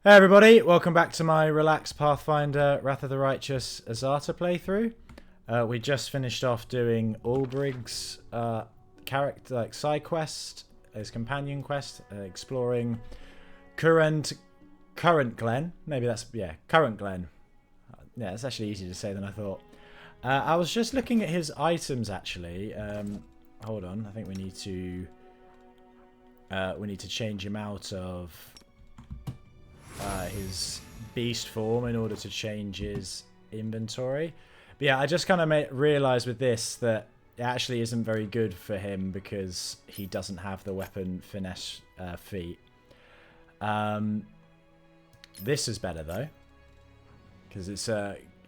Hey everybody, welcome back to my relaxed Pathfinder Wrath of the Righteous Azata playthrough. We just finished off doing Ulbrig's character side quest, his companion quest, exploring current Glen. Maybe that's current Glen. Yeah, it's actually easier to say than I thought. I was just looking at his items actually. Hold on, I think we need to change him out of his beast form in order to change his inventory. But yeah, I just kind of realised with this that it actually isn't very good for him because he doesn't have the weapon finesse feat. This is better though, because it's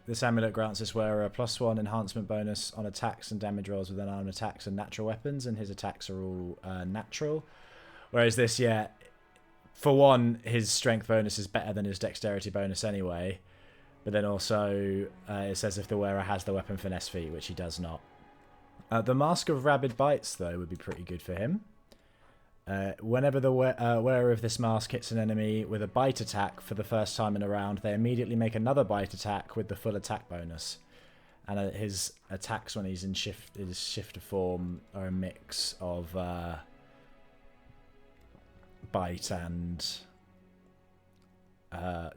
this amulet grants this wearer a +1 enhancement bonus on attacks and damage rolls with unarmed attacks and natural weapons, and his attacks are all natural. Whereas this, yeah, for one, his strength bonus is better than his dexterity bonus anyway. But then also, it says if the wearer has the weapon finesse feat, which he does not. The Mask of Rabid Bites, though, would be pretty good for him. Whenever the wearer of this mask hits an enemy with a bite attack for the first time in a round, they immediately make another bite attack with the full attack bonus. And his attacks when he's in shifter form are a mix of bite and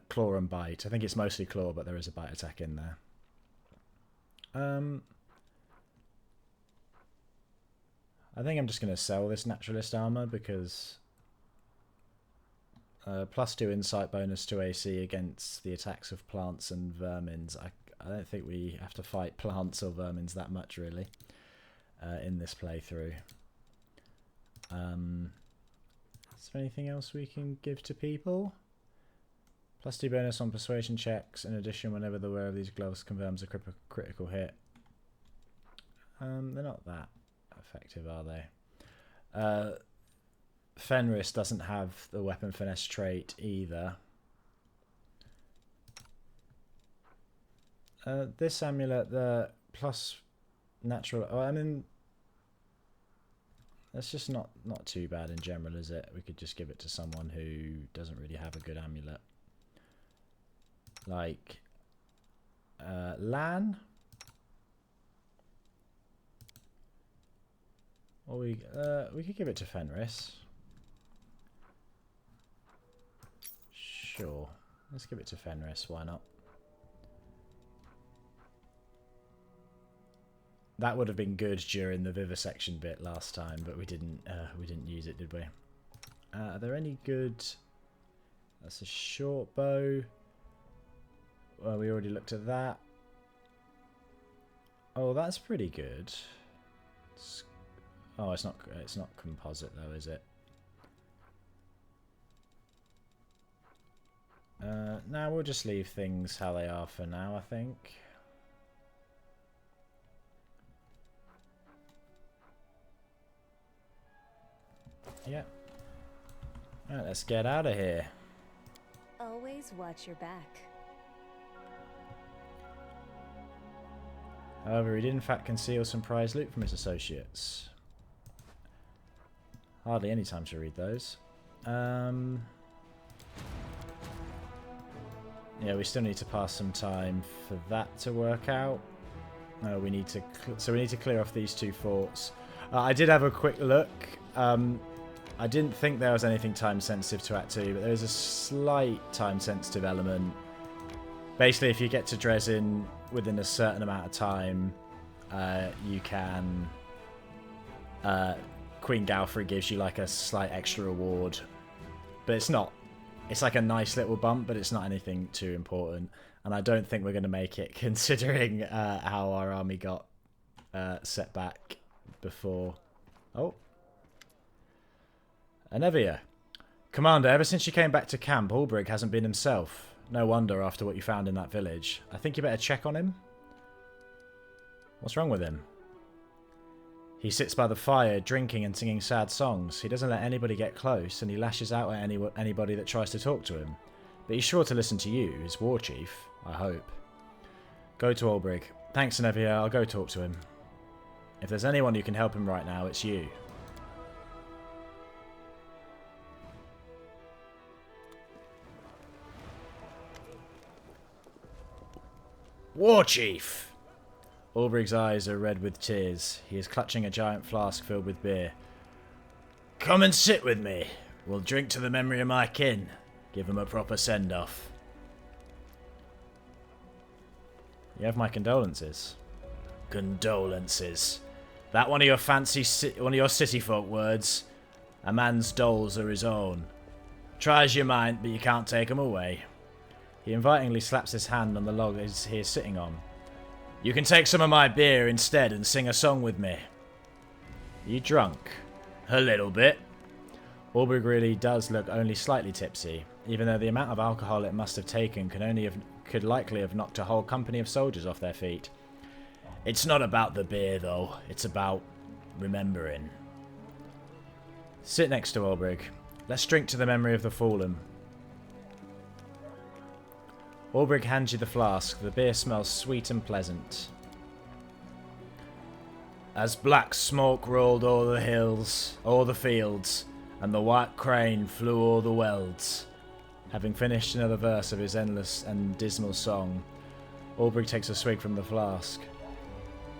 claw and bite. I think it's mostly claw, but there is a bite attack in there. I think I'm just going to sell this naturalist armor because +2 insight bonus to AC against the attacks of plants and vermins. I don't think we have to fight plants or vermins that much really in this playthrough. Is there anything else we can give to people? +2 bonus on persuasion checks. In addition, whenever the wearer of these gloves confirms a critical hit. They're not that effective, are they? Fenris doesn't have the weapon finesse trait either. This amulet, the plus natural... Oh, I mean... That's just not too bad in general, is it? We could just give it to someone who doesn't really have a good amulet. Like Lan? Or we could give it to Fenris. Sure. Let's give it to Fenris, why not? That would have been good during the vivisection bit last time, but we didn't use it, did we? Are there any good... That's a short bow. Well, we already looked at that. Oh, that's pretty good. Oh, it's not composite though, is it? Now we'll just leave things how they are for now, I think. Yeah. Alright, let's get out of here. Always watch your back. However, he did in fact conceal some prize loot from his associates. Hardly any time to read those. Yeah, we still need to pass some time for that to work out. We need to clear off these two forts. I did have a quick look. I didn't think there was anything time sensitive to Act 2, but there is a slight time sensitive element. Basically, if you get to Dresden within a certain amount of time, you can... Queen Galfrey gives you like a slight extra reward. But it's not... It's like a nice little bump, but it's not anything too important. And I don't think we're going to make it, considering how our army got set back before. Oh. Anevia. Commander, ever since you came back to camp, Ulbrig hasn't been himself. No wonder after what you found in that village. I think you better check on him. What's wrong with him? He sits by the fire, drinking and singing sad songs. He doesn't let anybody get close, and he lashes out at anybody that tries to talk to him. But he's sure to listen to you, his war chief, I hope. Go to Ulbrig. Thanks, Anevia. I'll go talk to him. If there's anyone who can help him right now, it's you. War Chief! Ulbrich's eyes are red with tears. He is clutching a giant flask filled with beer. Come and sit with me. We'll drink to the memory of my kin. Give him a proper send-off. You have my condolences. Condolences. That one of your one of your city folk words? A man's doles are his own. Try as you might, but you can't take them away. He invitingly slaps his hand on the log he is sitting on. You can take some of my beer instead and sing a song with me. Are you drunk? A little bit. Ulbrich really does look only slightly tipsy, even though the amount of alcohol it must have taken could likely have knocked a whole company of soldiers off their feet. It's not about the beer, though. It's about remembering. Sit next to Ulbrich. Let's drink to the memory of the fallen. Ulbrich hands you the flask. The beer smells sweet and pleasant. As black smoke rolled o'er the hills, o'er the fields, and the white crane flew o'er the welds. Having finished another verse of his endless and dismal song, Ulbrich takes a swig from the flask.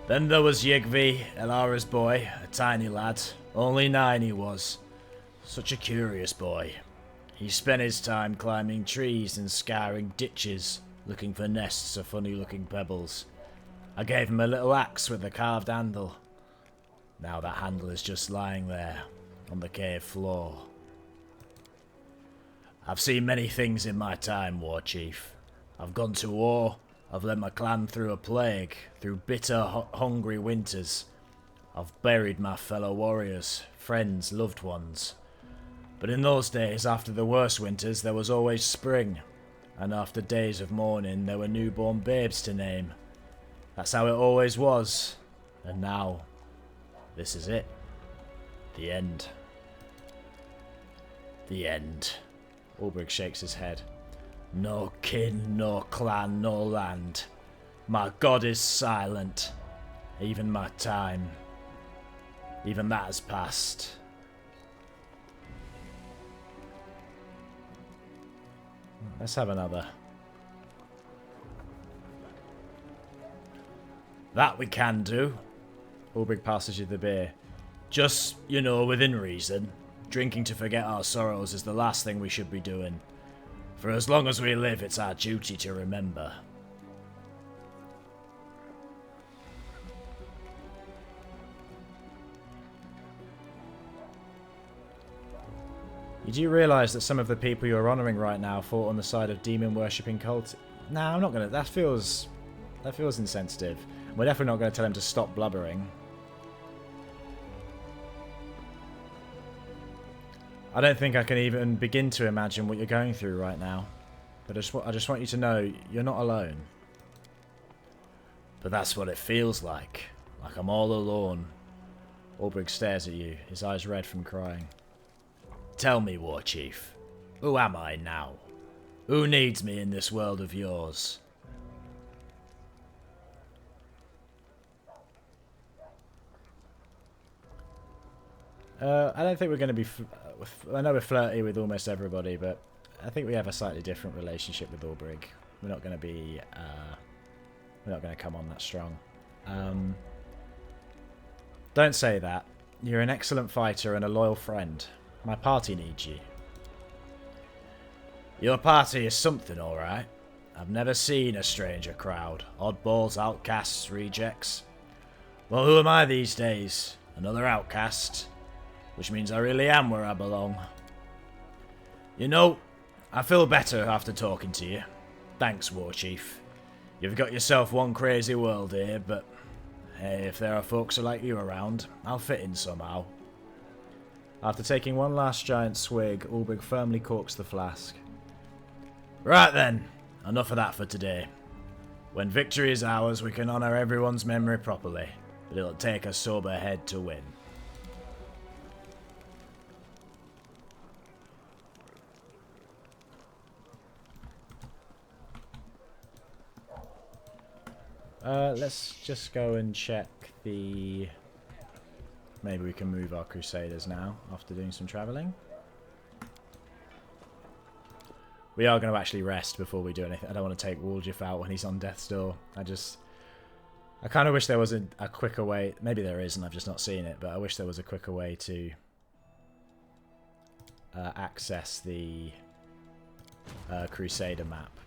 Then there was Yigvi, Elara's boy, a tiny lad, only 9 he was. Such a curious boy. He spent his time climbing trees and scouring ditches, looking for nests of funny-looking pebbles. I gave him a little axe with a carved handle. Now that handle is just lying there, on the cave floor. I've seen many things in my time, War Chief. I've gone to war, I've led my clan through a plague, through bitter, hungry winters. I've buried my fellow warriors, friends, loved ones. But in those days, after the worst winters, there was always spring. And after days of mourning, there were newborn babes to name. That's how it always was. And now, this is it. The end. The end. Ulbrich shakes his head. No kin, no clan, no land. My God is silent. Even my time. Even that has passed. Let's have another. That we can do. Ulbrich passes you the beer. Just, you know, within reason. Drinking to forget our sorrows is the last thing we should be doing. For as long as we live, it's our duty to remember. You do realise that some of the people you're honouring right now fought on the side of demon-worshipping cult? No, I'm not gonna. That feels insensitive. We're definitely not going to tell him to stop blubbering. I don't think I can even begin to imagine what you're going through right now. But I just want you to know you're not alone. But that's what it feels like. Like I'm all alone. Ulbrich stares at you, his eyes red from crying. Tell me, War Chief, who am I now? Who needs me in this world of yours? I don't think we're going to be... I know we're flirty with almost everybody, but I think we have a slightly different relationship with Ulbrich. We're not going to be... we're not going to come on that strong. Don't say that. You're an excellent fighter and a loyal friend. My party needs you. Your party is something, alright. I've never seen a stranger crowd. Oddballs, outcasts, rejects. Well, who am I these days? Another outcast? Which means I really am where I belong. You know, I feel better after talking to you. Thanks, War Chief. You've got yourself one crazy world here, but hey, if there are folks like you around, I'll fit in somehow. After taking one last giant swig, Ulbrich firmly corks the flask. Right then, enough of that for today. When victory is ours, we can honour everyone's memory properly, but it'll take a sober head to win. Let's just go and check the... Maybe we can move our Crusaders now, after doing some travelling. we are going to actually rest before we do anything. I don't want to take Woljif out when he's on death's door. I kind of wish there was a quicker way. Maybe there is and I've just not seen it, but I wish there was a quicker way to access the Crusader map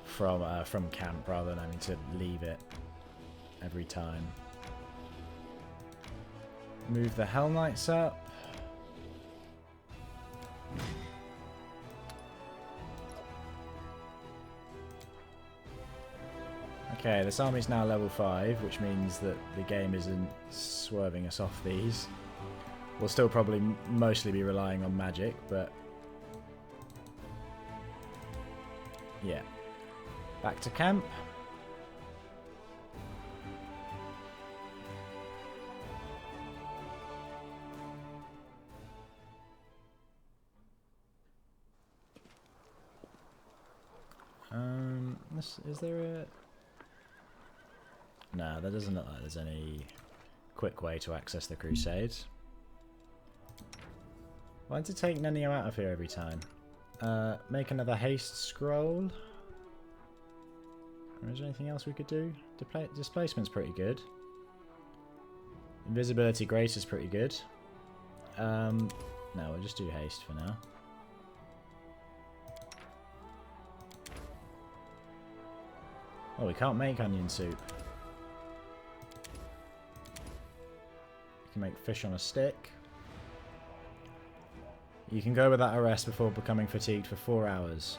from camp rather than having to leave it every time. Move the Hell Knights up. Okay, this army's now level 5, which means that the game isn't swerving us off these. We'll still probably mostly be relying on magic, but yeah. Back to camp. Is there a... No, that doesn't look like there's any quick way to access the Crusades. Why did it take Nenio out of here every time? Make another haste scroll. Or is there anything else we could do? Displacement's pretty good. Invisibility Grace is pretty good. No, we'll just do haste for now. Oh, we can't make onion soup. We can make fish on a stick. You can go without a rest before becoming fatigued for 4 hours.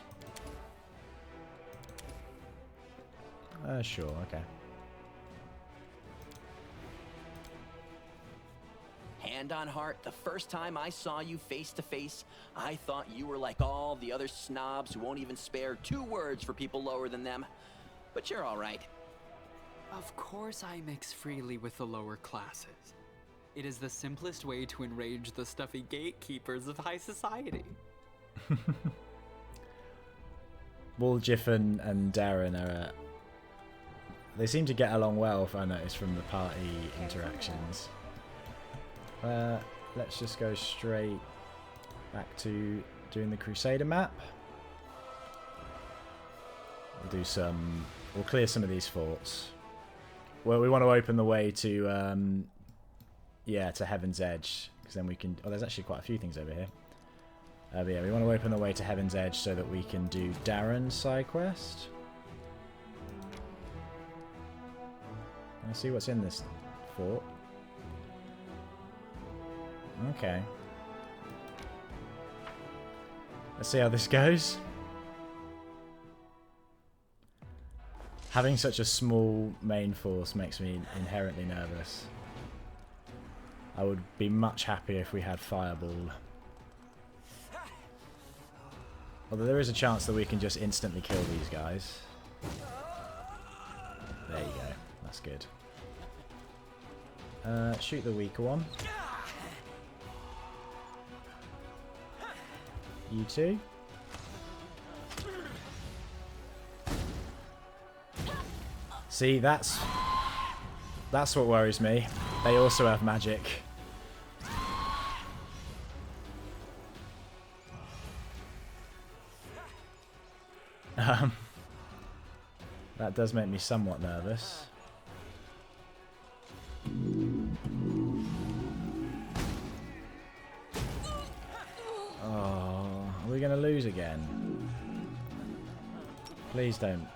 Sure, okay. Hand on heart, the first time I saw you face to face, I thought you were like all the other snobs who won't even spare 2 words for people lower than them. But you're all right. Of course I mix freely with the lower classes. It is the simplest way to enrage the stuffy gatekeepers of high society. Woljif and Daeran are... they seem to get along well, if I notice, from the party interactions. Let's just go straight back to doing the Crusader map. We'll clear some of these forts. Well, we want to open the way to, yeah, to Heaven's Edge, because then we can... oh, there's actually quite a few things over here. But yeah, we want to open the way to Heaven's Edge so that we can do Daeran's side quest. Let's see what's in this fort. Okay. Let's see how this goes. Having such a small main force makes me inherently nervous. I would be much happier if we had Fireball. Although there is a chance that we can just instantly kill these guys. There you go. That's good. Shoot the weaker one. You two. See, that's what worries me. They also have magic. That does make me somewhat nervous. Oh, are we going to lose again? Please don't.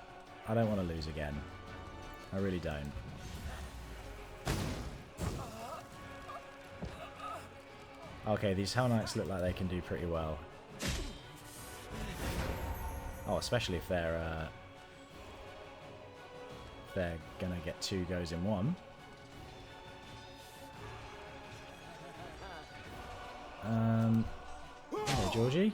I don't want to lose again. I really don't. Okay, these Hell Knights look like they can do pretty well. Oh, especially if they're gonna get 2 goes in one. Hello, Georgie.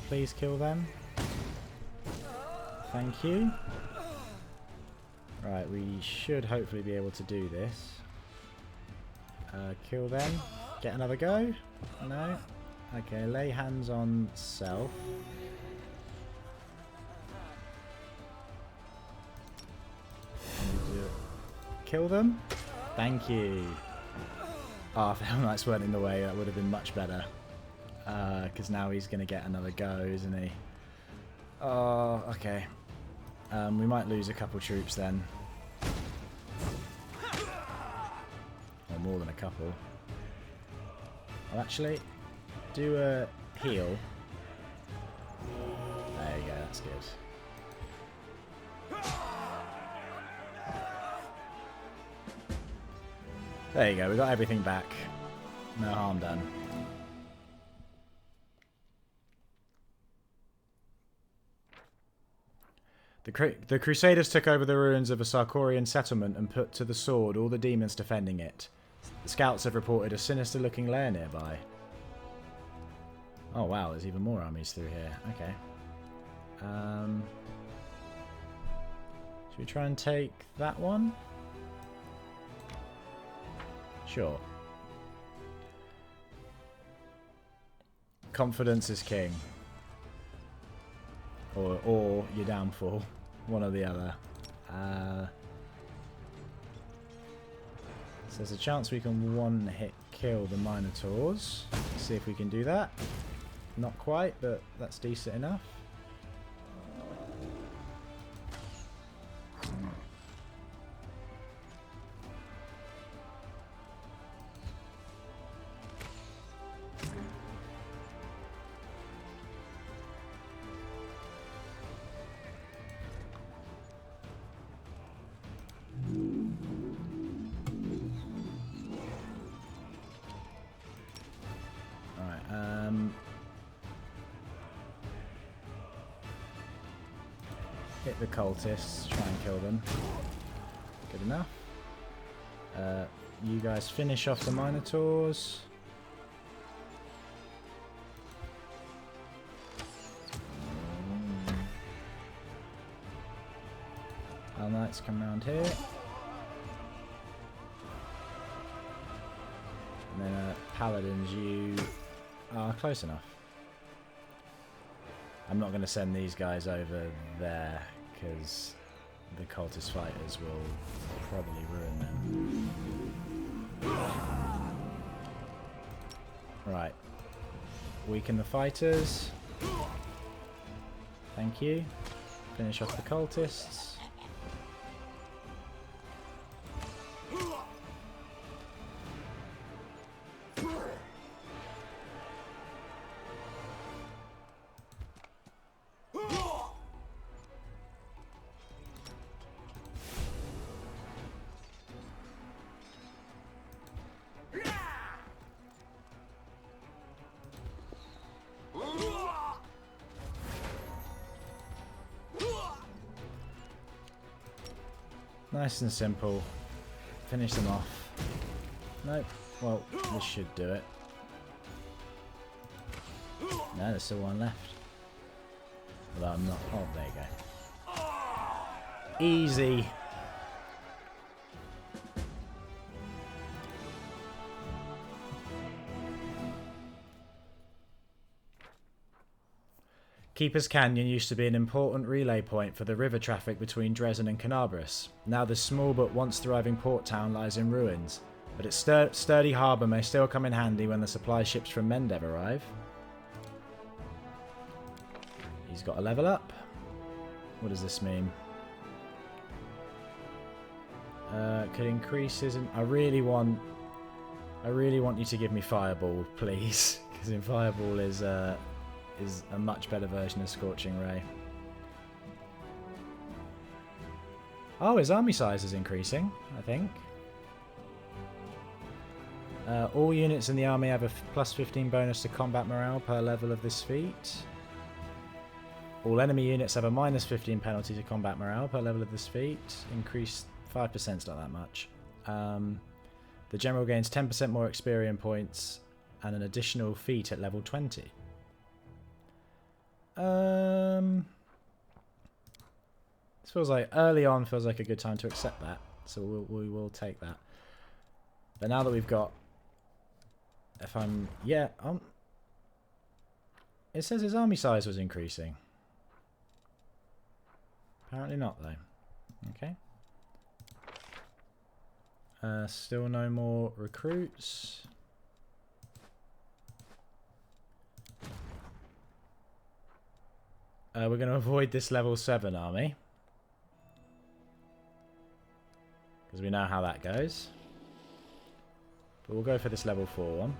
Please kill them. Thank you. Right, we should hopefully be able to do this. Kill them. Get another go? No? Okay, lay hands on self. Kill them? Thank you. Oh, if the Hell Knights weren't in the way, that would have been much better. Because now he's going to get another go, isn't he? Oh, okay. We might lose a couple troops then. Or more than a couple. I'll actually do a heal. There you go, that's good. There you go, we got everything back. No harm done. The Crusaders took over the ruins of a Sarkorian settlement and put to the sword all the demons defending it. The scouts have reported a sinister-looking lair nearby. Oh wow, there's even more armies through here. Okay. Should we try and take that one? Sure. Confidence is king. Or your downfall. One or the other. So there's a chance we can one-hit kill the Minotaurs. Let's see if we can do that. Not quite, but that's decent enough. Hit the cultists, try and kill them. Good enough. You guys finish off the Minotaurs. Hell Knights come around here. And then Paladins, you are close enough. I'm not going to send these guys over there because the cultist fighters will probably ruin them. Right. Weaken the fighters. Thank you. Finish off the cultists. Nice and simple. Finish them off. Nope. Well, this should do it. No, there's still one left. Although I'm not. Oh, there you go. Easy. Keeper's Canyon used to be an important relay point for the river traffic between Dresden and Canabris. Now this small but once thriving port town lies in ruins, but its sturdy harbour may still come in handy when the supply ships from Mendev arrive. He's got a level up. What does this mean? Could increase his... I really want you to give me Fireball, please, because in Fireball is a much better version of Scorching Ray. Oh, his army size is increasing, I think. All units in the army have a plus 15 bonus to combat morale per level of this feat. All enemy units have a minus 15 penalty to combat morale per level of this feat. Increased 5%, is not that much. The general gains 10% more experience points and an additional feat at level 20. feels like early on feels like a good time to accept that. So we will take that. But now that we've got, if I'm it says his army size was increasing. Apparently not though. Okay. Still no more recruits. We're going to avoid this level 7 army. Because we know how that goes. But we'll go for this level 4 one.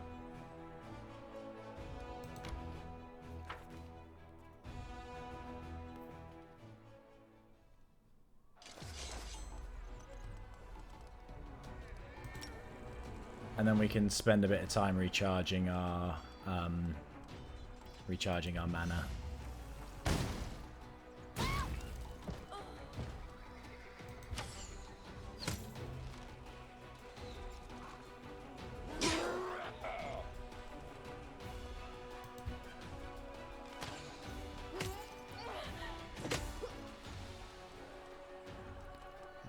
And then we can spend a bit of time recharging our mana.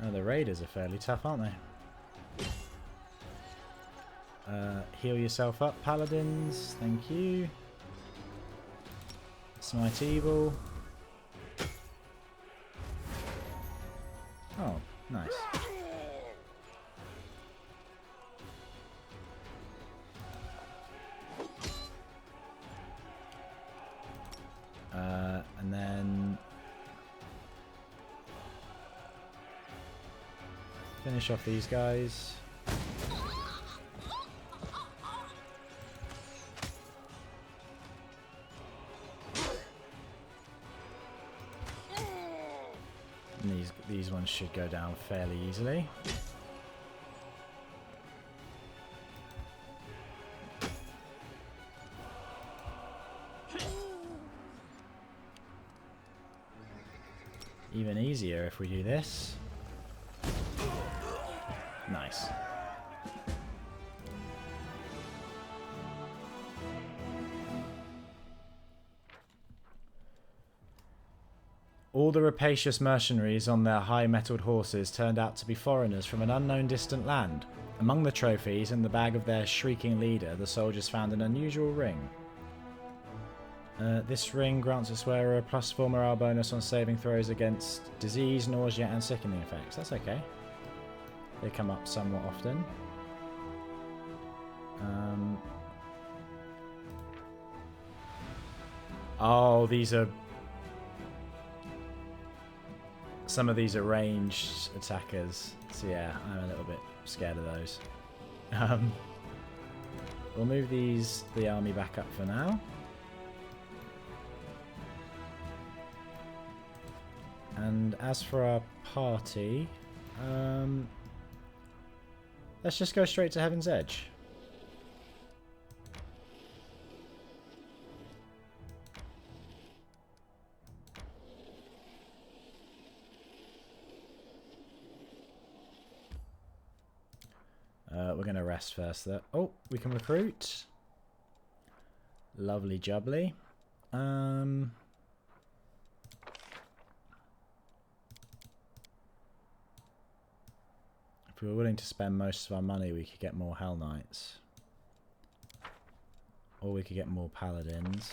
Oh, the raiders are fairly tough, aren't they? Heal yourself up, paladins. Thank you. Smite evil. Oh, nice. And then finish off these guys. These ones should go down fairly easily. Even easier if we do this. Nice. All the rapacious mercenaries on their high-mettled horses turned out to be foreigners from an unknown distant land. Among the trophies in the bag of their shrieking leader, the soldiers found an unusual ring. This ring grants its wearer a +4 morale bonus on saving throws against disease, nausea, and sickening effects. That's okay. They come up somewhat often. Oh, these are... Some of these are ranged attackers, so yeah, I'm a little bit scared of those. We'll move the army back up for now. And as for our party, let's just go straight to Heaven's Edge. We're going to rest first though. Oh, we can recruit. Lovely jubbly. If we were willing to spend most of our money, we could get more Hell Knights. Or we could get more Paladins.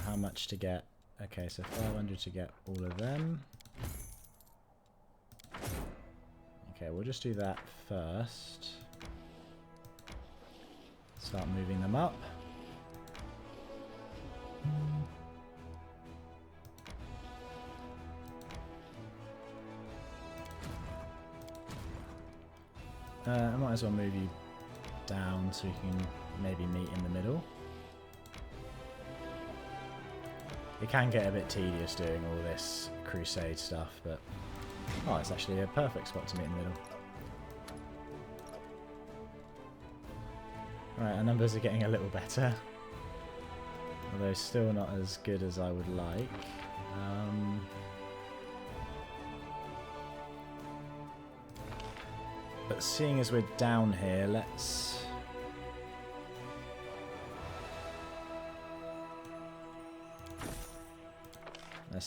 How much to get? Okay, so 500 to get all of them. Okay, we'll just do that first. Start moving them up. I might as well move you down so you can maybe meet in the middle. It can get a bit tedious doing all this crusade stuff, but oh, it's actually a perfect spot to meet in the middle. Right, our numbers are getting a little better, although still not as good as I would like. But seeing as we're down here, let's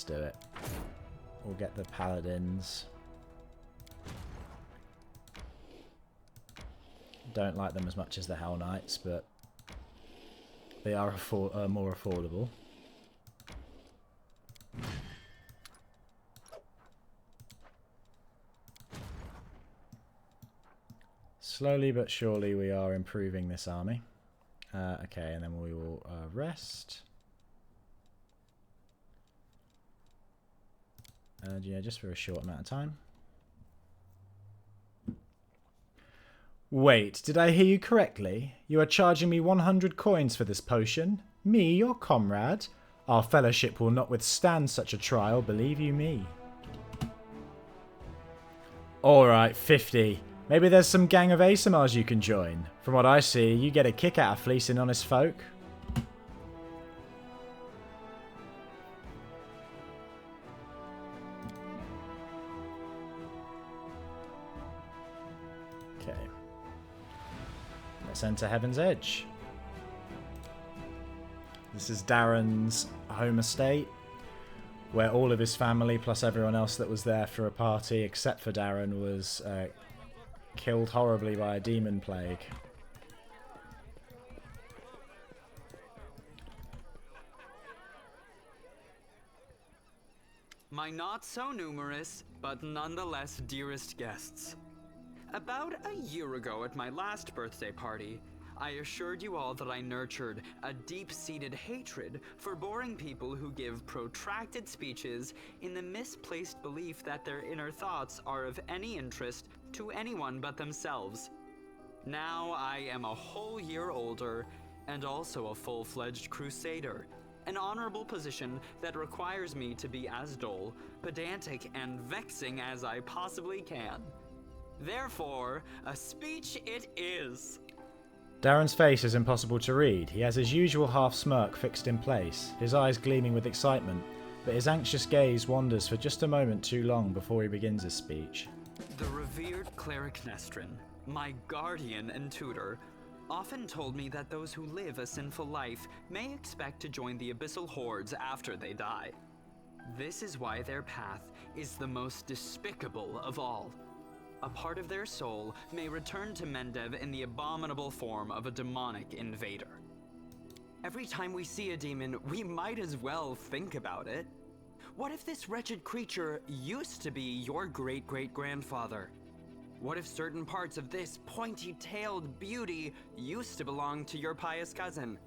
do it. we'll get the paladins. Don't like them as much as the Hell Knights, but they are more affordable. Slowly but surely we are improving this army. Okay, and then we will rest. And yeah, just for a short amount of time. Wait, did I hear you correctly? You are charging me 100 coins for this potion? Me, your comrade? Our fellowship will not withstand such a trial, believe you me. Alright, 50. Maybe there's some gang of ASMRs you can join. From what I see, you get a kick out of fleecing honest folk. Okay. Let's enter Heaven's Edge. This is Daeran's home estate, where all of his family plus everyone else that was there for a party except for Daeran was killed horribly by a demon plague. My not so numerous, but nonetheless dearest guests. About a year ago at my last birthday party, I assured you all that I nurtured a deep-seated hatred for boring people who give protracted speeches in the misplaced belief that their inner thoughts are of any interest to anyone but themselves. Now I am a whole year older and also a full-fledged crusader, an honorable position that requires me to be as dull, pedantic, and vexing as I possibly can. Therefore, a speech it is. Daeran's face is impossible to read. He has his usual half smirk fixed in place, his eyes gleaming with excitement, but his anxious gaze wanders for just a moment too long before he begins his speech. The revered cleric Nestrin, my guardian and tutor, often told me that those who live a sinful life may expect to join the abyssal hordes after they die. This is why their path is the most despicable of all. A part of their soul may return to Mendev in the abominable form of a demonic invader. Every time we see a demon, we might as well think about it. What if this wretched creature used to be your great-great-grandfather? What if certain parts of this pointy-tailed beauty used to belong to your pious cousin?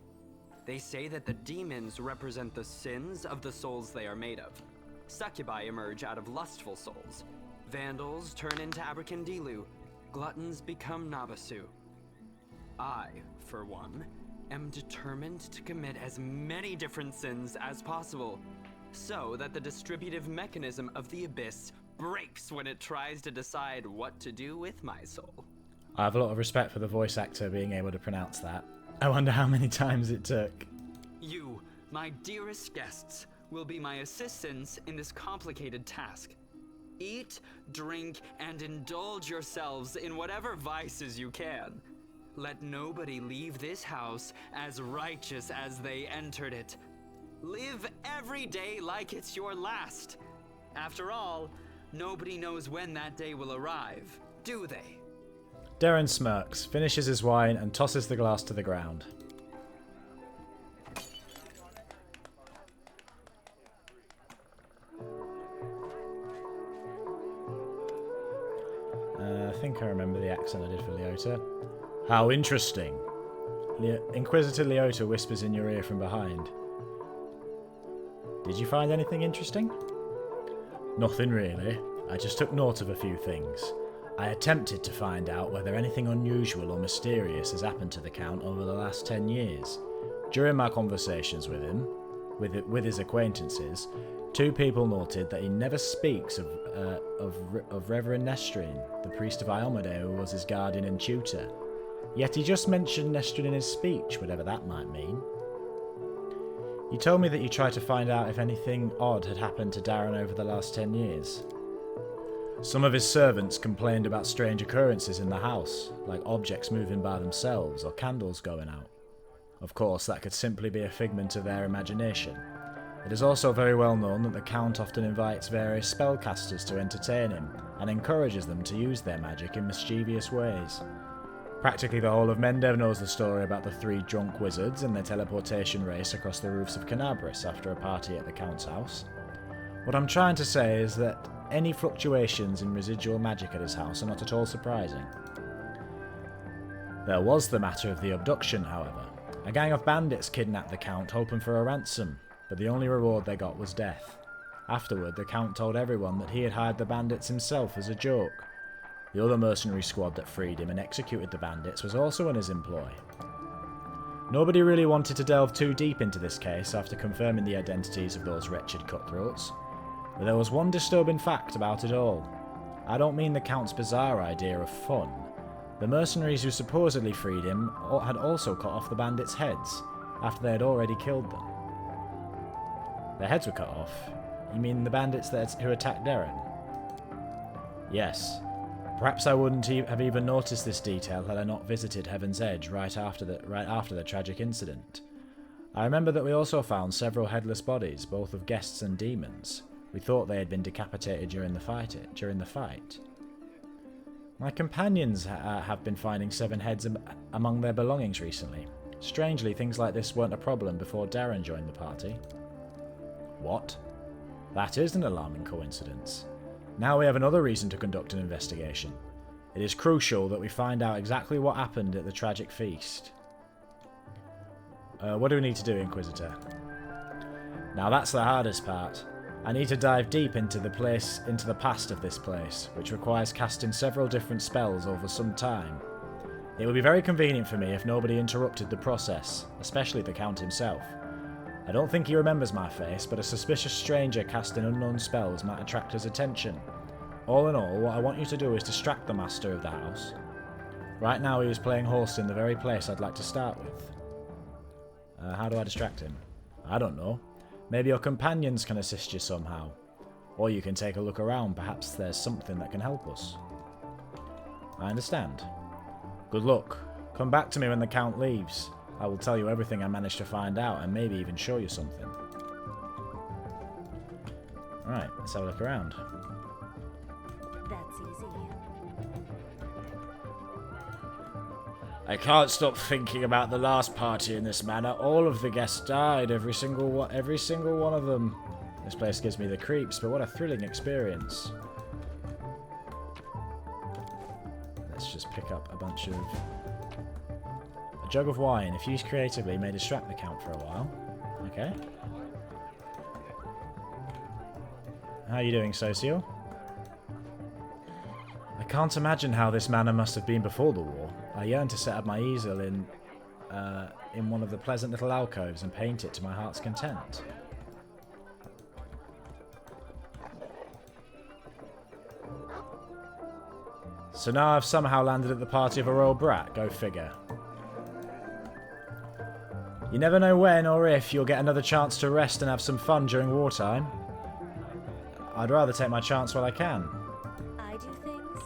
They say that the demons represent the sins of the souls they are made of. Succubi emerge out of lustful souls. Vandals turn into Abracandilu. Gluttons become Nabasu. I, for one, am determined to commit as many different sins as possible, so that the distributive mechanism of the abyss breaks when it tries to decide what to do with my soul. I have a lot of respect for the voice actor being able to pronounce that. I wonder how many times it took. You, my dearest guests, will be my assistants in this complicated task. Eat, drink, and indulge yourselves in whatever vices you can. Let nobody leave this house as righteous as they entered it. Live every day like it's your last. After all, nobody knows when that day will arrive, do they? Daeran smirks, finishes his wine, and tosses the glass to the ground. I think I remember the accent I did for Liotr. How interesting. Inquisitor Liotr whispers in your ear from behind. Did you find anything interesting? Nothing really. I just took note of a few things. I attempted to find out whether anything unusual or mysterious has happened to the Count over the last 10 years. During my conversations with him, with his acquaintances, two people noted that he never speaks of Reverend Nestrin, the priest of Iomade who was his guardian and tutor. Yet he just mentioned Nestrin in his speech, whatever that might mean. You told me that you tried to find out if anything odd had happened to Daeran over the last 10 years. Some of his servants complained about strange occurrences in the house, like objects moving by themselves or candles going out. Of course, that could simply be a figment of their imagination. It is also very well known that the Count often invites various spellcasters to entertain him, and encourages them to use their magic in mischievous ways. Practically the whole of Mendev knows the story about the 3 drunk wizards and their teleportation race across the roofs of Canabris after a party at the Count's house. What I'm trying to say is that any fluctuations in residual magic at his house are not at all surprising. There was the matter of the abduction, however. A gang of bandits kidnapped the Count hoping for a ransom, but the only reward they got was death. Afterward, the Count told everyone that he had hired the bandits himself as a joke. The other mercenary squad that freed him and executed the bandits was also in his employ. Nobody really wanted to delve too deep into this case after confirming the identities of those wretched cutthroats, but there was one disturbing fact about it all. I don't mean the Count's bizarre idea of fun. The mercenaries who supposedly freed him had also cut off the bandits' heads, after they had already killed them. Their heads were cut off? You mean the bandits who attacked Daeran? Yes. Perhaps I wouldn't have even noticed this detail had I not visited Heaven's Edge right after the tragic incident. I remember that we also found several headless bodies, both of guests and demons. We thought they had been decapitated during the fight. My companions have been finding 7 heads among their belongings recently. Strangely, things like this weren't a problem before Daeran joined the party. What? That is an alarming coincidence. Now we have another reason to conduct an investigation. It is crucial that we find out exactly what happened at the tragic feast. What do we need to do, Inquisitor? Now that's the hardest part. I need to dive deep into the past of this place, which requires casting several different spells over some time. It would be very convenient for me if nobody interrupted the process, especially the Count himself. I don't think he remembers my face, but a suspicious stranger casting unknown spells might attract his attention. All in all, what I want you to do is distract the master of the house. Right now he is playing horse in the very place I'd like to start with. How do I distract him? I don't know. Maybe your companions can assist you somehow. Or you can take a look around, perhaps there's something that can help us. I understand. Good luck. Come back to me when the Count leaves. I will tell you everything I managed to find out and maybe even show you something. Alright, let's have a look around. That's easy. I can't stop thinking about the last party in this manner. All of the guests died, every single one of them. This place gives me the creeps, but what a thrilling experience. Let's just pick up a bunch of... A jug of wine, if used creatively, may distract the Count for a while. Okay. How are you doing, Socio? I can't imagine how this manor must have been before the war. I yearn to set up my easel in one of the pleasant little alcoves and paint it to my heart's content. So now I've somehow landed at the party of a royal brat, go figure. You never know when or if you'll get another chance to rest and have some fun during wartime. I'd rather take my chance while I can. I do things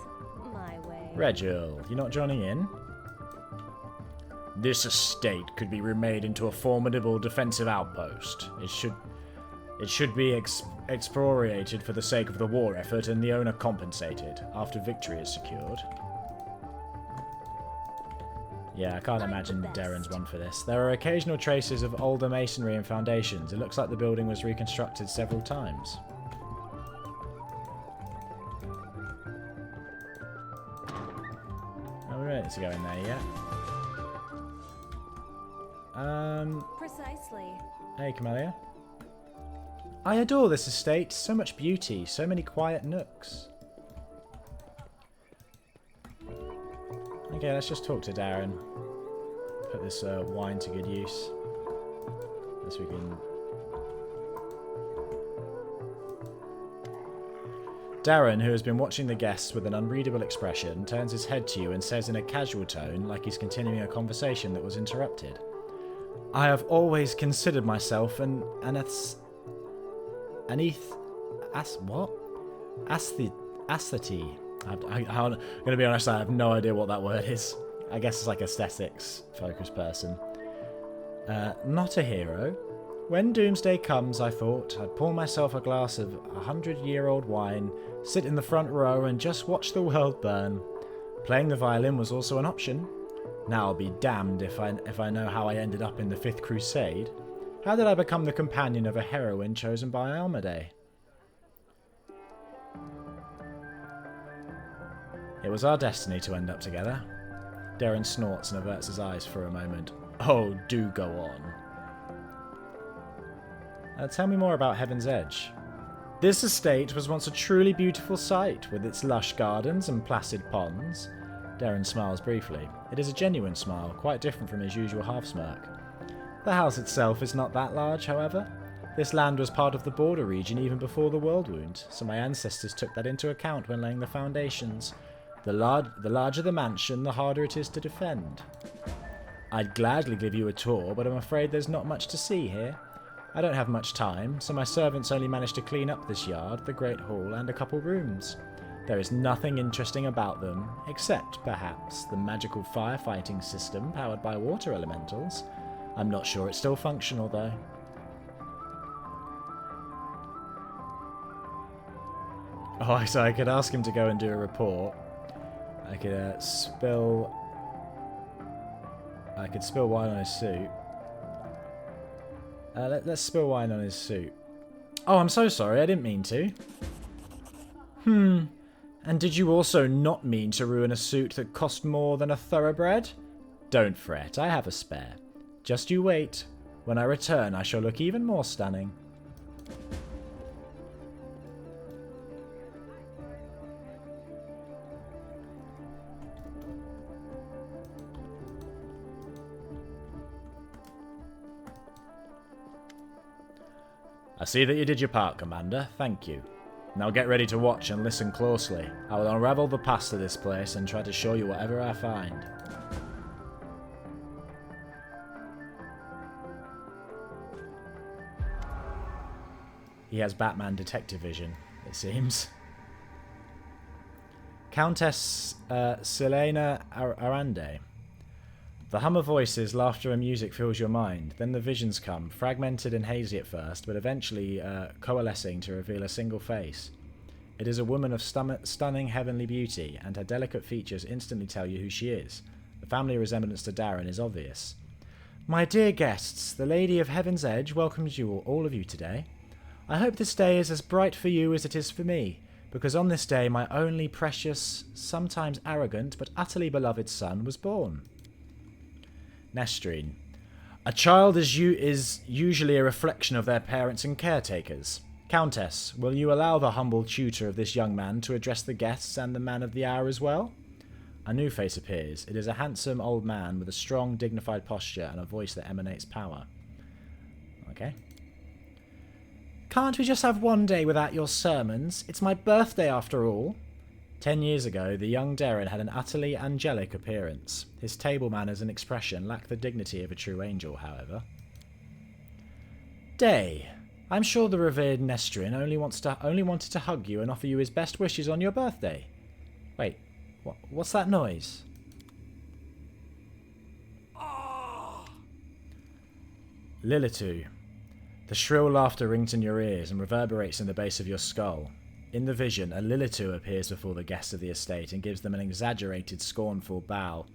my way. Regil, you not joining in? This estate could be remade into a formidable defensive outpost. It should be expropriated for the sake of the war effort and the owner compensated after victory is secured. Yeah, I can't imagine Daeran's one for this. There are occasional traces of older masonry and foundations. It looks like the building was reconstructed several times. Are we ready to go in there yet? Precisely. Hey, Camellia. I adore this estate. So much beauty, so many quiet nooks. Okay, let's just talk to Daeran. Put this wine to good use. As we can... Daeran, who has been watching the guests with an unreadable expression, turns his head to you and says in a casual tone, like he's continuing a conversation that was interrupted. I have always considered myself an aesthete. I'm going to be honest, I have no idea what that word is. I guess it's like aesthetics focused person. Not a hero. When doomsday comes, I thought, I'd pour myself a glass of 100-year-old wine, sit in the front row and just watch the world burn. Playing the violin was also an option. Now I'll be damned if I know how I ended up in the Fifth Crusade. How did I become the companion of a heroine chosen by Almade? It was our destiny to end up together. Daeran snorts and averts his eyes for a moment. Oh, do go on. Tell me more about Heaven's Edge. This estate was once a truly beautiful sight, with its lush gardens and placid ponds. Daeran smiles briefly. It is a genuine smile, quite different from his usual half-smirk. The house itself is not that large, however. This land was part of the border region even before the World Wound, so my ancestors took that into account when laying the foundations. The larger the mansion, the harder it is to defend. I'd gladly give you a tour, but I'm afraid there's not much to see here. I don't have much time, so my servants only managed to clean up this yard, the Great Hall, and a couple rooms. There is nothing interesting about them, except, perhaps, the magical firefighting system powered by water elementals. I'm not sure it's still functional, though. Oh, so I could ask him to go and do a report. I could spill wine on his suit. Let's spill wine on his suit. Oh, I'm so sorry. I didn't mean to. And did you also not mean to ruin a suit that cost more than a thoroughbred? Don't fret. I have a spare. Just you wait. When I return, I shall look even more stunning. I see that you did your part, Commander. Thank you. Now get ready to watch and listen closely. I will unravel the past of this place and try to show you whatever I find. He has Batman detective vision, it seems. Countess Selena Arande. The hum of voices, laughter and music fills your mind. Then the visions come, fragmented and hazy at first, but eventually coalescing to reveal a single face. It is a woman of stunning heavenly beauty, and her delicate features instantly tell you who she is. The family resemblance to Daeran is obvious. My dear guests, the Lady of Heaven's Edge welcomes you all of you today. I hope this day is as bright for you as it is for me, because on this day my only precious, sometimes arrogant, but utterly beloved son was born. Nestrine. A child is usually a reflection of their parents and caretakers. Countess, will you allow the humble tutor of this young man to address the guests and the man of the hour as well? A new face appears. It is a handsome old man with a strong, dignified posture and a voice that emanates power. Okay. Can't we just have one day without your sermons? It's my birthday after all. 10 years ago, the young Daeran had an utterly angelic appearance. His table manners and expression lacked the dignity of a true angel, however. Day. I'm sure the revered Nestrine only wanted to hug you and offer you his best wishes on your birthday. Wait, what's that noise? Lilitu. The shrill laughter rings in your ears and reverberates in the base of your skull. In the vision, a Lilitu appears before the guests of the estate and gives them an exaggerated, scornful bow.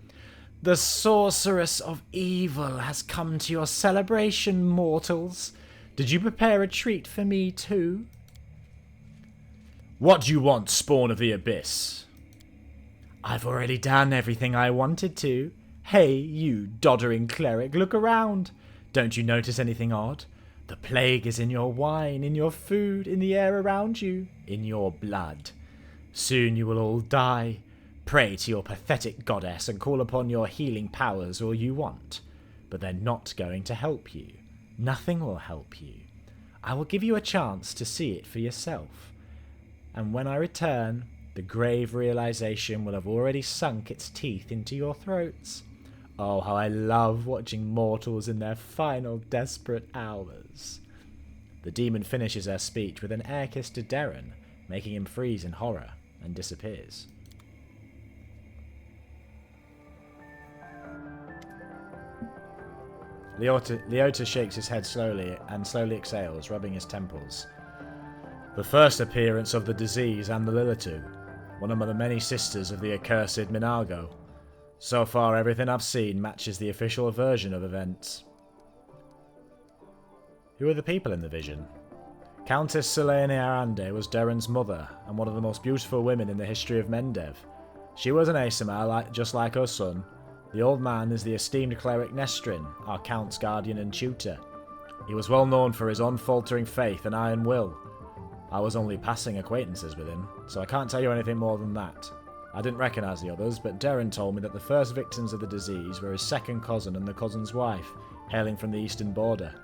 The sorceress of evil has come to your celebration, mortals. Did you prepare a treat for me too? What do you want, spawn of the abyss? I've already done everything I wanted to. Hey, you doddering cleric, look around. Don't you notice anything odd? The plague is in your wine, in your food, in the air around you, in your blood. Soon you will all die. Pray to your pathetic goddess and call upon your healing powers all you want. But they're not going to help you. Nothing will help you. I will give you a chance to see it for yourself. And when I return, the grave realization will have already sunk its teeth into your throats. Oh, how I love watching mortals in their final desperate hours. The demon finishes her speech with an air kiss to Daeran, making him freeze in horror, and disappears. Liotr shakes his head slowly and slowly exhales, rubbing his temples. The first appearance of the disease and the Lilitu, one of the many sisters of the accursed Minago. So far, everything I've seen matches the official version of events. Who are the people in the vision? Countess Selene Arande was Daeran's mother, and one of the most beautiful women in the history of Mendev. She was an Aesamar, just like her son. The old man is the esteemed cleric Nestrin, our count's guardian and tutor. He was well known for his unfaltering faith and iron will. I was only passing acquaintances with him, so I can't tell you anything more than that. I didn't recognise the others, but Daeran told me that the first victims of the disease were his second cousin and the cousin's wife, hailing from the eastern border.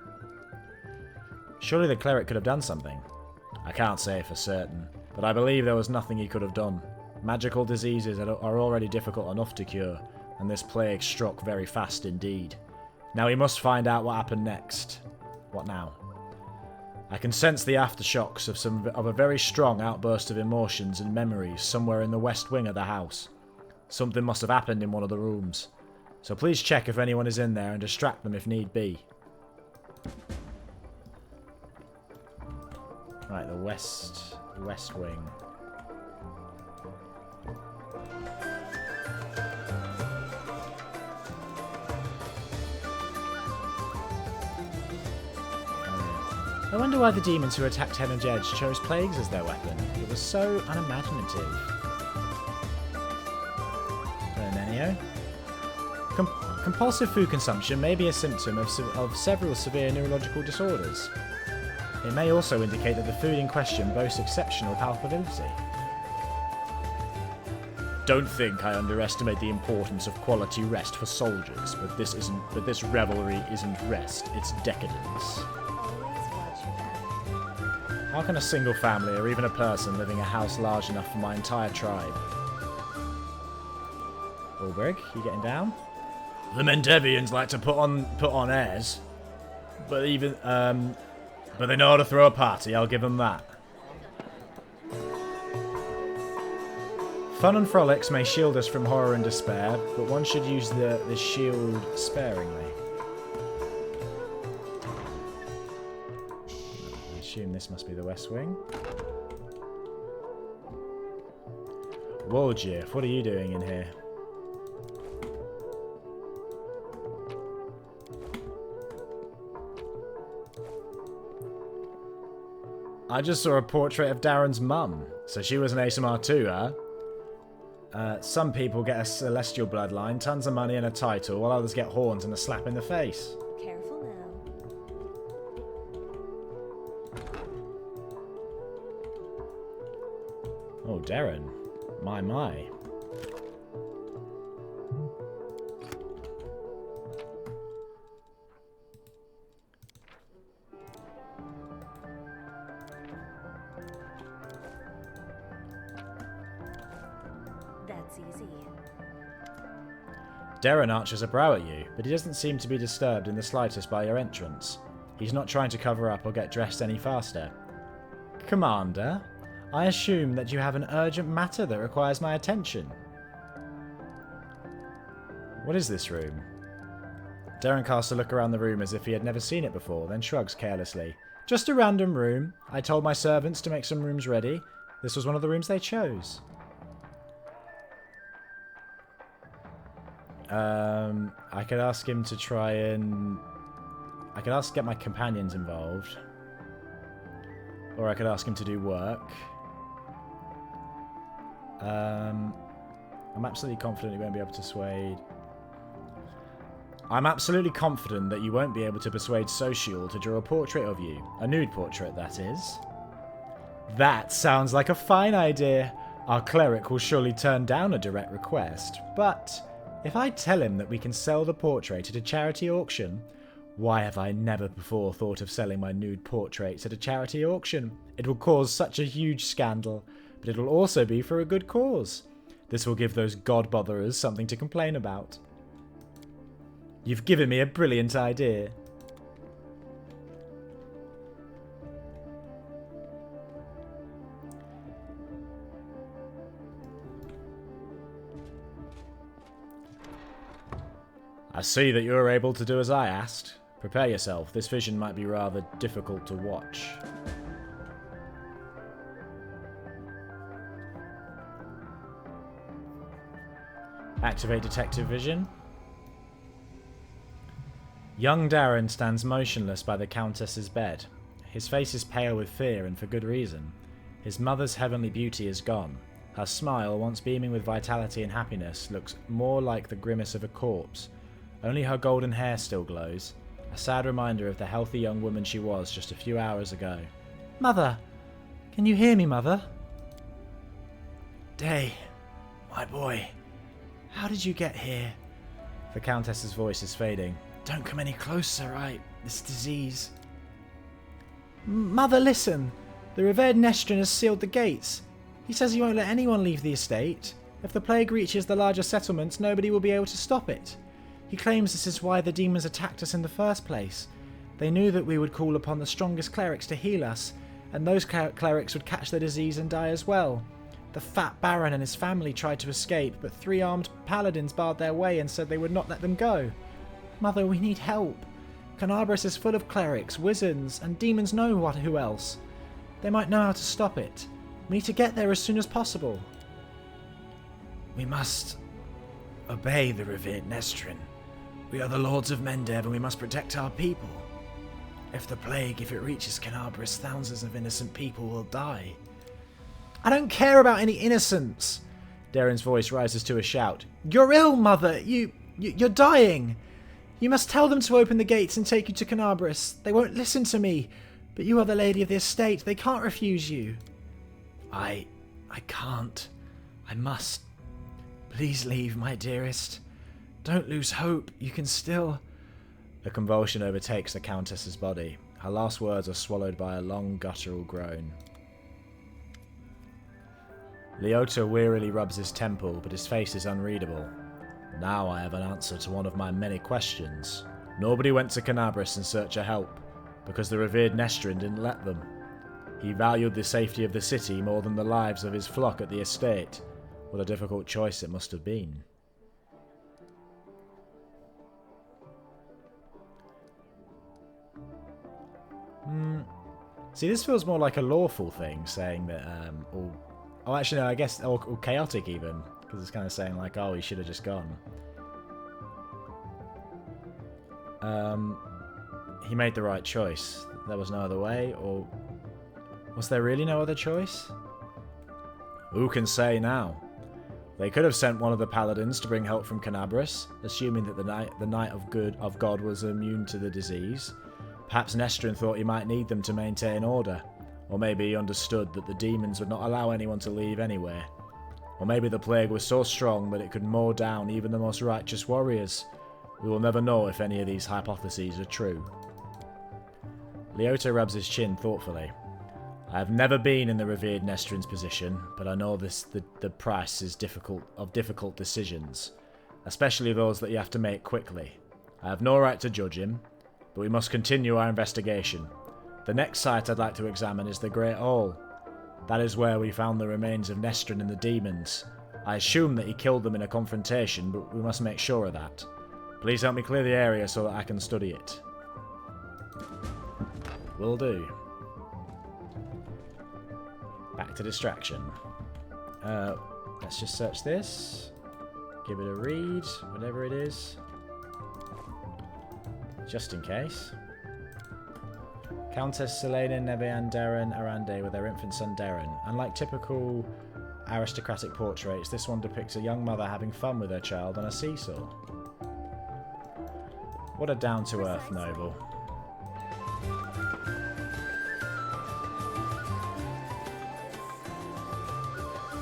Surely the cleric could have done something. I can't say for certain, but I believe there was nothing he could have done. Magical diseases are already difficult enough to cure, and this plague struck very fast indeed. Now we must find out what happened next. What now? I can sense the aftershocks of a very strong outburst of emotions and memories somewhere in the west wing of the house. Something must have happened in one of the rooms. So please check if anyone is in there and distract them if need be. Right, the west wing. I wonder why the demons who attacked Hennage Edge chose plagues as their weapon. It was so unimaginative. Nenio. Compulsive food consumption may be a symptom of several severe neurological disorders. It may also indicate that the food in question boasts exceptional palpability. Don't think I underestimate the importance of quality rest for soldiers, but this revelry isn't rest, it's decadence. How can a single family, or even a person, live in a house large enough for my entire tribe? Ulbrig, you getting down? The Mendevians like to put on airs, but they know how to throw a party. I'll give them that. Fun and frolics may shield us from horror and despair, but one should use the shield sparingly. I assume this must be the West Wing. Woljif, what are you doing in here? I just saw a portrait of Daeran's mum. So she was an Aesamar too, huh? Some people get a celestial bloodline, tons of money and a title, while others get horns and a slap in the face. Careful now. Oh, Daeran. My. That's easy. Daeran arches a brow at you, but he doesn't seem to be disturbed in the slightest by your entrance. He's not trying to cover up or get dressed any faster. Commander, I assume that you have an urgent matter that requires my attention. What is this room? Daeran casts a look around the room as if he had never seen it before, then shrugs carelessly. Just a random room. I told my servants to make some rooms ready. This was one of the rooms they chose. I could ask him to try and... I could ask to get my companions involved. Or I could ask him to do work. I'm absolutely confident he won't be able to persuade... I'm absolutely confident that you won't be able to persuade Social to draw a portrait of you. A nude portrait, that is. That sounds like a fine idea. Our cleric will surely turn down a direct request, but... if I tell him that we can sell the portrait at a charity auction... Why have I never before thought of selling my nude portraits at a charity auction? It will cause such a huge scandal, but it will also be for a good cause. This will give those god-botherers something to complain about. You've given me a brilliant idea. I see that you were able to do as I asked. Prepare yourself. This vision might be rather difficult to watch. Activate detective vision. Young Daeran stands motionless by the Countess's bed. His face is pale with fear, and for good reason. His mother's heavenly beauty is gone. Her smile, once beaming with vitality and happiness, looks more like the grimace of a corpse. Only her golden hair still glows, a sad reminder of the healthy young woman she was just a few hours ago. Mother! Can you hear me, Mother? Day, my boy, how did you get here? The Countess's voice is fading. Don't come any closer, this disease. Mother, listen! The revered Nestrin has sealed the gates. He says he won't let anyone leave the estate. If the plague reaches the larger settlements, nobody will be able to stop it. He claims this is why the demons attacked us in the first place. They knew that we would call upon the strongest clerics to heal us, and those clerics would catch the disease and die as well. The fat Baron and his family tried to escape, but 3 armed paladins barred their way and said they would not let them go. Mother, we need help. Canabras is full of clerics, wizards, and demons know who else. They might know how to stop it. We need to get there as soon as possible. We must obey the revered Nestrin. We are the Lords of Mendev, and we must protect our people. If it reaches Canabras, thousands of innocent people will die. I don't care about any innocents! Daeran's voice rises to a shout. You're ill, Mother! You're dying! You must tell them to open the gates and take you to Canabras. They won't listen to me, but you are the lady of the estate. They can't refuse you. I can't. I must. Please leave, my dearest. Don't lose hope. You can still... A convulsion overtakes the Countess's body. Her last words are swallowed by a long guttural groan. Liotr wearily rubs his temple, but his face is unreadable. Now I have an answer to one of my many questions. Nobody went to Canabras in search of help, because the revered Nestrin didn't let them. He valued the safety of the city more than the lives of his flock at the estate. What a difficult choice it must have been. See, this feels more like a lawful thing, saying that, oh, actually, no, I guess, or chaotic even, because it's kind of saying like, oh, he should have just gone. He made the right choice. There was no other way, or was there really no other choice? Who can say now? They could have sent one of the paladins to bring help from Canabras, assuming that the Knight of God was immune to the disease. Perhaps Nestrin thought he might need them to maintain order. Or maybe he understood that the demons would not allow anyone to leave anywhere. Or maybe the plague was so strong that it could mow down even the most righteous warriors. We will never know if any of these hypotheses are true. Liotr rubs his chin thoughtfully. I have never been in the revered Nestrin's position, but I know the price is difficult decisions, especially those that you have to make quickly. I have no right to judge him, but we must continue our investigation. The next site I'd like to examine is the Great Hall. That is where we found the remains of Nestrin and the demons. I assume that he killed them in a confrontation, but we must make sure of that. Please help me clear the area so that I can study it. Will do. Back to distraction. Let's just search this. Give it a read, whatever it is. Just in case. Countess Selene Nevean Daeran Arande with their infant son Daeran. Unlike typical aristocratic portraits, this one depicts a young mother having fun with her child on a seesaw. What a down-to-earth noble.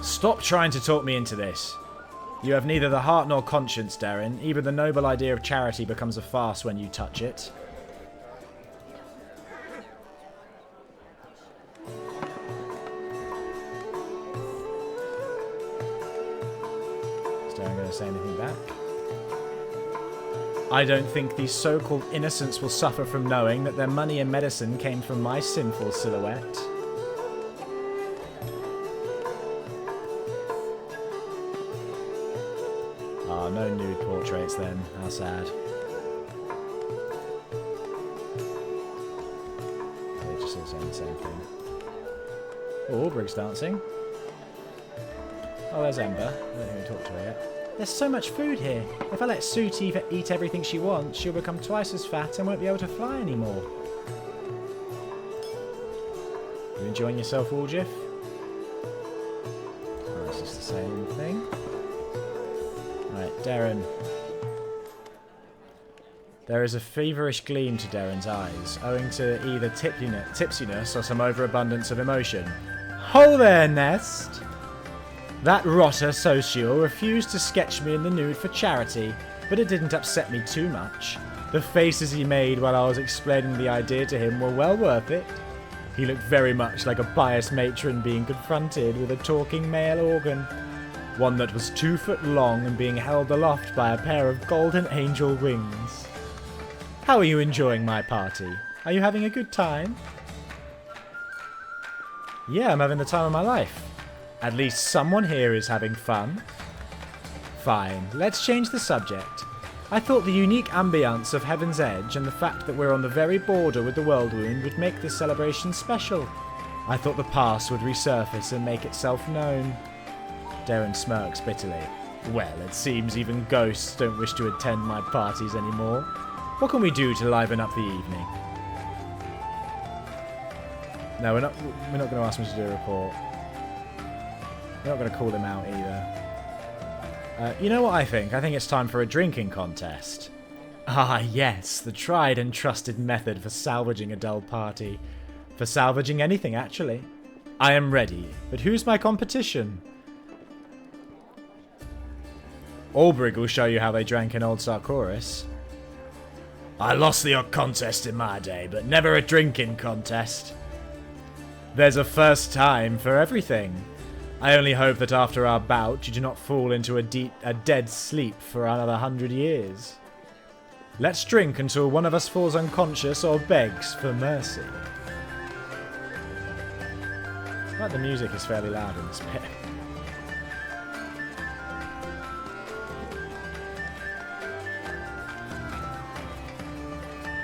Stop trying to talk me into this. You have neither the heart nor conscience, Daeran. Even the noble idea of charity becomes a farce when you touch it. Is Daeran going to say anything back? I don't think these so-called innocents will suffer from knowing that their money and medicine came from my sinful silhouette. No nude portraits then. How sad. Oh, Brig's dancing. Oh, there's Ember. I don't think we talked to her yet. There's so much food here. If I let Sooty eat everything she wants, she'll become twice as fat and won't be able to fly anymore. You enjoying yourself, Wooljiff? Oh, it's just the same thing. Right, Daeran. There is a feverish gleam to Daeran's eyes, owing to either tipsiness or some overabundance of emotion. Ho there, Nest! That rotter social refused to sketch me in the nude for charity, but it didn't upset me too much. The faces he made while I was explaining the idea to him were well worth it. He looked very much like a pious matron being confronted with a talking male organ. One that was 2 foot long and being held aloft by a pair of golden angel wings. How are you enjoying my party? Are you having a good time? Yeah, I'm having the time of my life. At least someone here is having fun. Fine, let's change the subject. I thought the unique ambience of Heaven's Edge and the fact that we're on the very border with the World Wound would make this celebration special. I thought the past would resurface and make itself known. Daeran smirks bitterly. Well, it seems even ghosts don't wish to attend my parties anymore. What can we do to liven up the evening? No, we're not going to ask him to do a report. We're not going to call him out either. You know what I think? I think it's time for a drinking contest. Ah, yes, the tried and trusted method for salvaging a dull party. For salvaging anything, actually. I am ready, but who's my competition? Albrig will show you how they drank in Old Sarkoris. I lost the odd contest in my day, but never a drinking contest. There's a first time for everything. I only hope that after our bout you do not fall into a dead sleep for another 100 years. Let's drink until one of us falls unconscious or begs for mercy. But the music is fairly loud in this bit.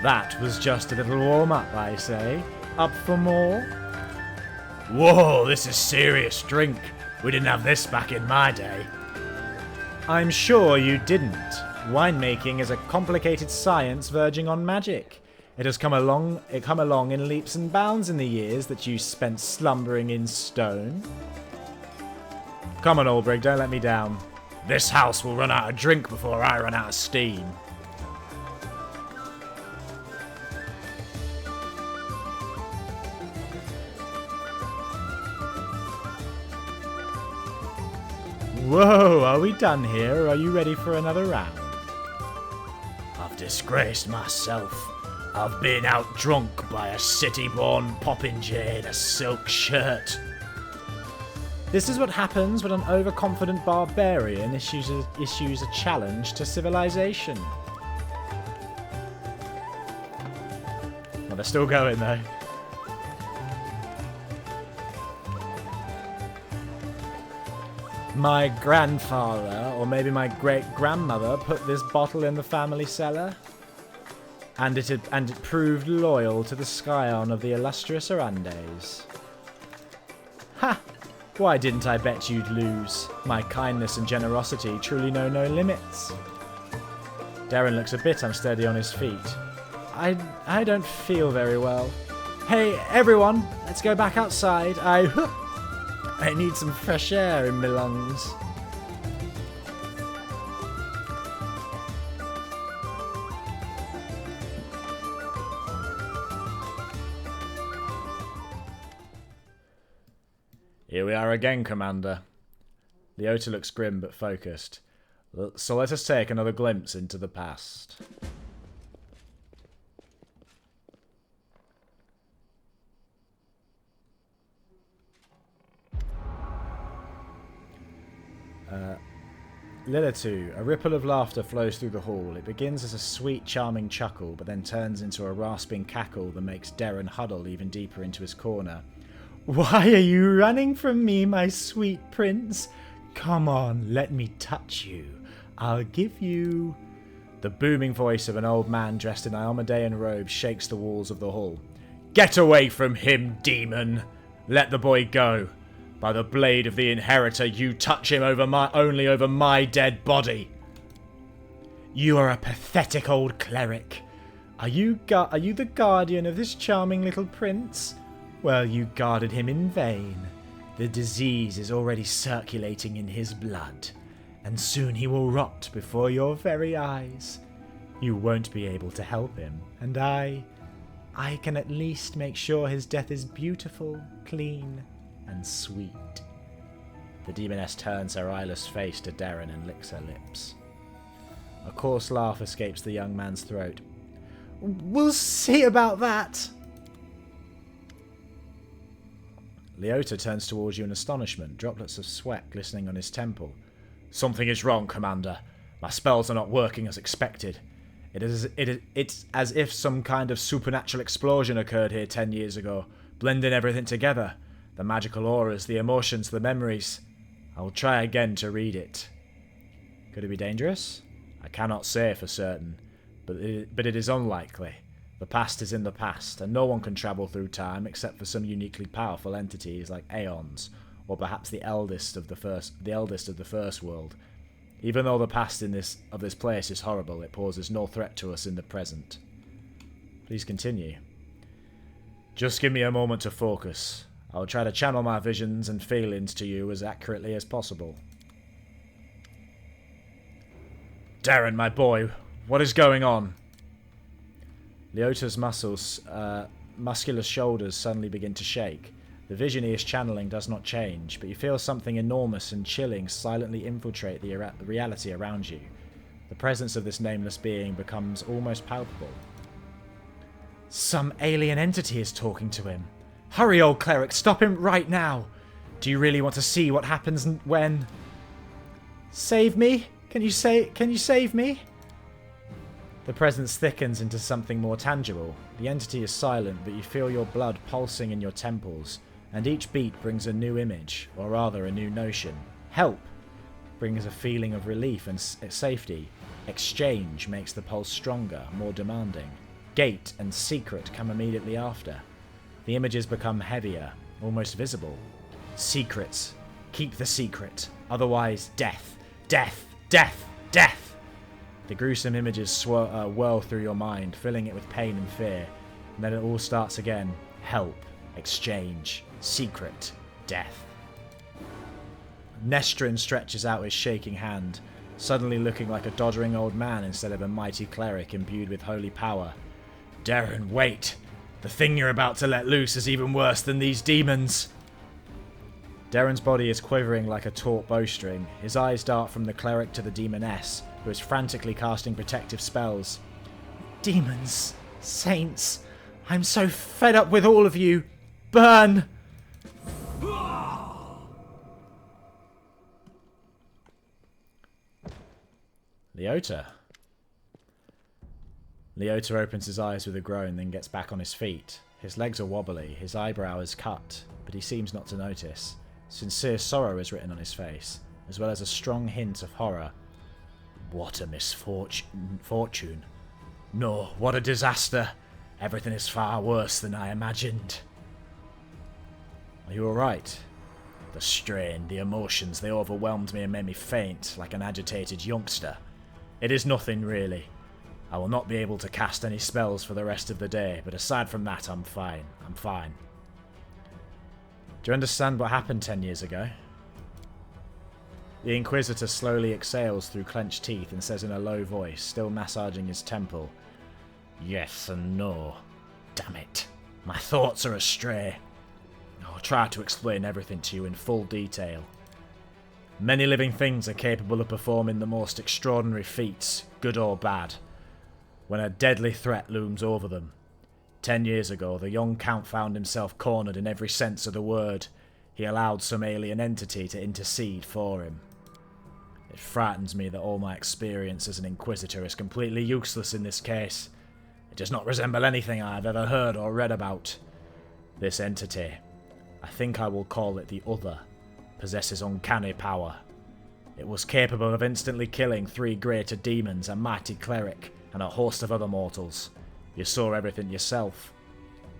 That was just a little warm-up, I say. Up for more? Whoa, this is serious drink. We didn't have this back in my day. I'm sure you didn't. Winemaking is a complicated science verging on magic. It has come along in leaps and bounds in the years that you spent slumbering in stone. Come on, Albrig, don't let me down. This house will run out of drink before I run out of steam. Whoa, are we done here, or are you ready for another round? I've disgraced myself. I've been out drunk by a city-born popinjay in a silk shirt. This is what happens when an overconfident barbarian issues a challenge to civilization. Well, they're still going, though. My grandfather, or maybe my great-grandmother, put this bottle in the family cellar. And it proved loyal to the scion of the illustrious Arandes. Ha! Why didn't I bet you'd lose? My kindness and generosity truly know no limits. Daeran looks a bit unsteady on his feet. I don't feel very well. Hey, everyone, let's go back outside. I need some fresh air in my lungs. Here we are again, Commander. Liotr looks grim but focused. So let us take another glimpse into the past. Liotr, a ripple of laughter flows through the hall. It begins as a sweet, charming chuckle, but then turns into a rasping cackle that makes Daeran huddle even deeper into his corner. Why are you running from me, my sweet prince? Come on, let me touch you. I'll give you... The booming voice of an old man dressed in Iomedean robes shakes the walls of the hall. Get away from him, demon! Let the boy go. By the blade of the Inheritor, you touch him only over my dead body. You are a pathetic old cleric. Are you the guardian of this charming little prince? Well, you guarded him in vain. The disease is already circulating in his blood, and soon he will rot before your very eyes. You won't be able to help him, and I can at least make sure his death is beautiful, clean, and sweet. The demoness turns her eyeless face to Daeran and licks her lips. A coarse laugh escapes the young man's throat. We'll see about that! Liotr turns towards you in astonishment, droplets of sweat glistening on his temple. Something is wrong, Commander. My spells are not working as expected. It's as if some kind of supernatural explosion occurred here 10 years ago, blending everything together. The magical auras, the emotions, the memories. I will try again to read it. Could it be dangerous? I cannot say for certain, but it is unlikely. The past is in the past, and no one can travel through time except for some uniquely powerful entities like Aeons, or perhaps the eldest of the first world. Even though the past of this place is horrible, it poses no threat to us in the present. Please continue. Just give me a moment to focus. I will try to channel my visions and feelings to you as accurately as possible. Daeran, my boy, what is going on? Liotr's muscular shoulders suddenly begin to shake. The vision he is channeling does not change, but you feel something enormous and chilling silently infiltrate the reality around you. The presence of this nameless being becomes almost palpable. Some alien entity is talking to him. Hurry, old cleric, stop him right now! Do you really want to see what happens when... Save me? Can you save me? The presence thickens into something more tangible. The entity is silent, but you feel your blood pulsing in your temples, and each beat brings a new image, or rather a new notion. Help brings a feeling of relief and safety. Exchange makes the pulse stronger, more demanding. Gate and secret come immediately after. The images become heavier, almost visible. Secrets. Keep the secret. Otherwise, death. Death. Death. Death. The gruesome images whirl through your mind, filling it with pain and fear. And then it all starts again. Help. Exchange. Secret. Death. Nestrin stretches out his shaking hand, suddenly looking like a doddering old man instead of a mighty cleric imbued with holy power. Daeran, wait! The thing you're about to let loose is even worse than these demons! Daeran's body is quivering like a taut bowstring. His eyes dart from the cleric to the demoness, who is frantically casting protective spells. Demons! Saints! I'm so fed up with all of you! Burn! Liotr. Liotr opens his eyes with a groan, then gets back on his feet. His legs are wobbly, his eyebrow is cut, but he seems not to notice. Sincere sorrow is written on his face, as well as a strong hint of horror. What a misfortune. No, what a disaster. Everything is far worse than I imagined. Are you alright? The strain, the emotions, they overwhelmed me and made me faint, like an agitated youngster. It is nothing, really. I will not be able to cast any spells for the rest of the day, but aside from that, I'm fine. I'm fine. Do you understand what happened 10 years ago? The Inquisitor slowly exhales through clenched teeth and says in a low voice, still massaging his temple, Yes and no. Damn it. My thoughts are astray. I'll try to explain everything to you in full detail. Many living things are capable of performing the most extraordinary feats, good or bad, when a deadly threat looms over them. 10 years ago, the young Count found himself cornered in every sense of the word. He allowed some alien entity to intercede for him. It frightens me that all my experience as an Inquisitor is completely useless in this case. It does not resemble anything I have ever heard or read about. This entity, I think I will call it the Other, possesses uncanny power. It was capable of instantly killing 3 greater demons, a mighty cleric, and a host of other mortals. You saw everything yourself.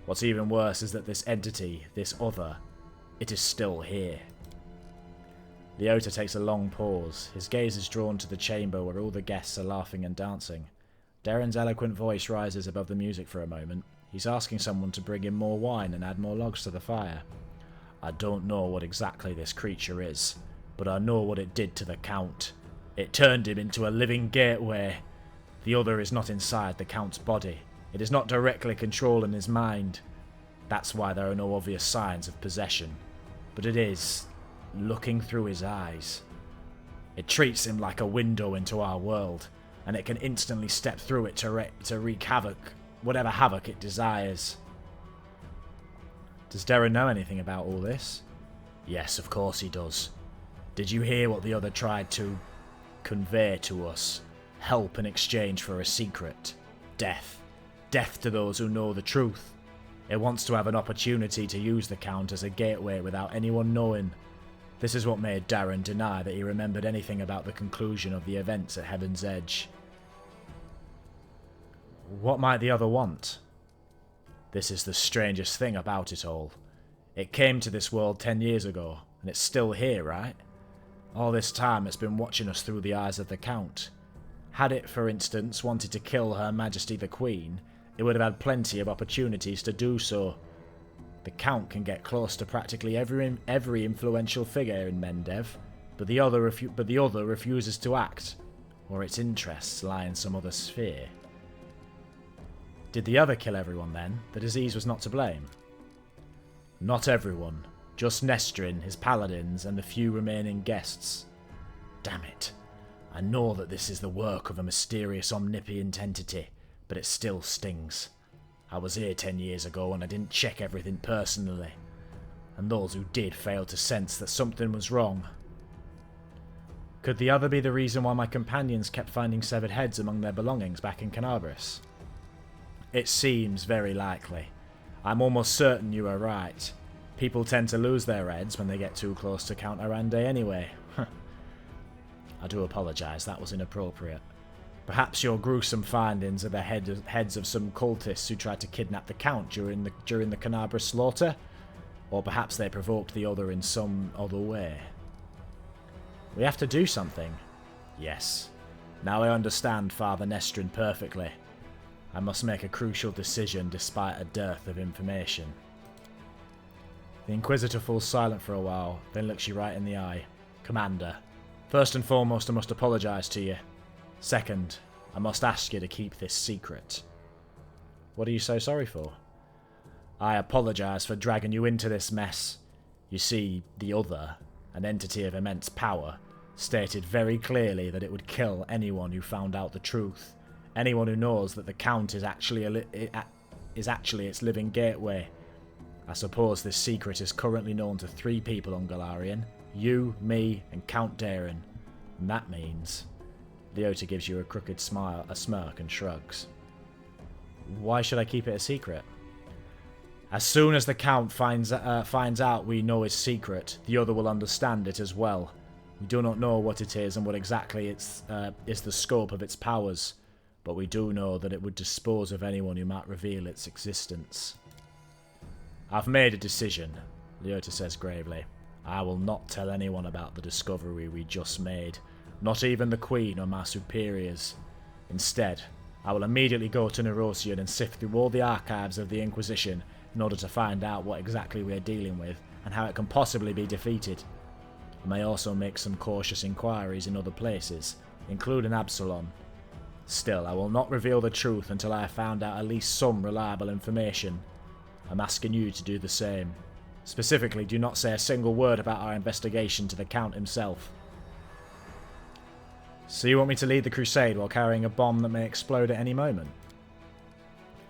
What's even worse is that this entity, this Other, It is still here. Liotr takes a long pause. His gaze is drawn to the chamber where all the guests are laughing and dancing. Daeran's eloquent voice rises above the music for a moment. He's asking someone to bring him more wine and add more logs to the fire. I don't know what exactly this creature is, but I know what it did to the Count. It turned him into a living gateway. The other is not inside the Count's body. It is not directly controlling his mind. That's why there are no obvious signs of possession. But it is looking through his eyes. It treats him like a window into our world, and it can instantly step through it to wreak havoc, whatever havoc it desires. Does Daeran know anything about all this? Yes, of course he does. Did you hear what the other tried to convey to us? Help in exchange for a secret. Death. Death to those who know the truth. It wants to have an opportunity to use the Count as a gateway without anyone knowing. This is what made Daeran deny that he remembered anything about the conclusion of the events at Heaven's Edge. What might the other want? This is the strangest thing about it all. It came to this world 10 years ago, and it's still here, right? All this time it's been watching us through the eyes of the Count. Had it, for instance, wanted to kill Her Majesty the Queen, it would have had plenty of opportunities to do so. The Count can get close to practically every influential figure in Mendev, but the other refuses to act, or its interests lie in some other sphere. Did the other kill everyone then? The disease was not to blame. Not everyone. Just Nestrin, his paladins, and the few remaining guests. Damn it. I know that this is the work of a mysterious omnipotent entity, but it still stings. I was here 10 years ago and I didn't check everything personally. And those who did failed to sense that something was wrong. Could the other be the reason why my companions kept finding severed heads among their belongings back in Canabris? It seems very likely. I'm almost certain you are right. People tend to lose their heads when they get too close to Count Arande anyway. I do apologise, that was inappropriate. Perhaps your gruesome findings are the heads of some cultists who tried to kidnap the Count during the Canabra slaughter? Or perhaps they provoked the other in some other way. We have to do something. Yes. Now I understand Father Nestrin perfectly. I must make a crucial decision despite a dearth of information. The Inquisitor falls silent for a while, then looks you right in the eye. Commander, first and foremost I must apologise to you. Second, I must ask you to keep this secret. What are you so sorry for? I apologise for dragging you into this mess. You see, the other, an entity of immense power, stated very clearly that it would kill anyone who found out the truth. Anyone who knows that the Count is actually its living gateway. I suppose this secret is currently known to 3 people on Golarion. You, me, and Count Daeran. And that means... Liotr gives you a crooked smile, a smirk, and shrugs. Why should I keep it a secret? As soon as the Count finds out we know his secret, the other will understand it as well. We do not know what it is and what exactly is the scope of its powers, but we do know that it would dispose of anyone who might reveal its existence. I've made a decision, Liotr says gravely. I will not tell anyone about the discovery we just made, not even the Queen or my superiors. Instead, I will immediately go to Nerosian and sift through all the archives of the Inquisition in order to find out what exactly we are dealing with and how it can possibly be defeated. I may also make some cautious inquiries in other places, including Absalom. Still, I will not reveal the truth until I have found out at least some reliable information. I'm asking you to do the same. Specifically, do not say a single word about our investigation to the Count himself. So you want me to lead the crusade while carrying a bomb that may explode at any moment?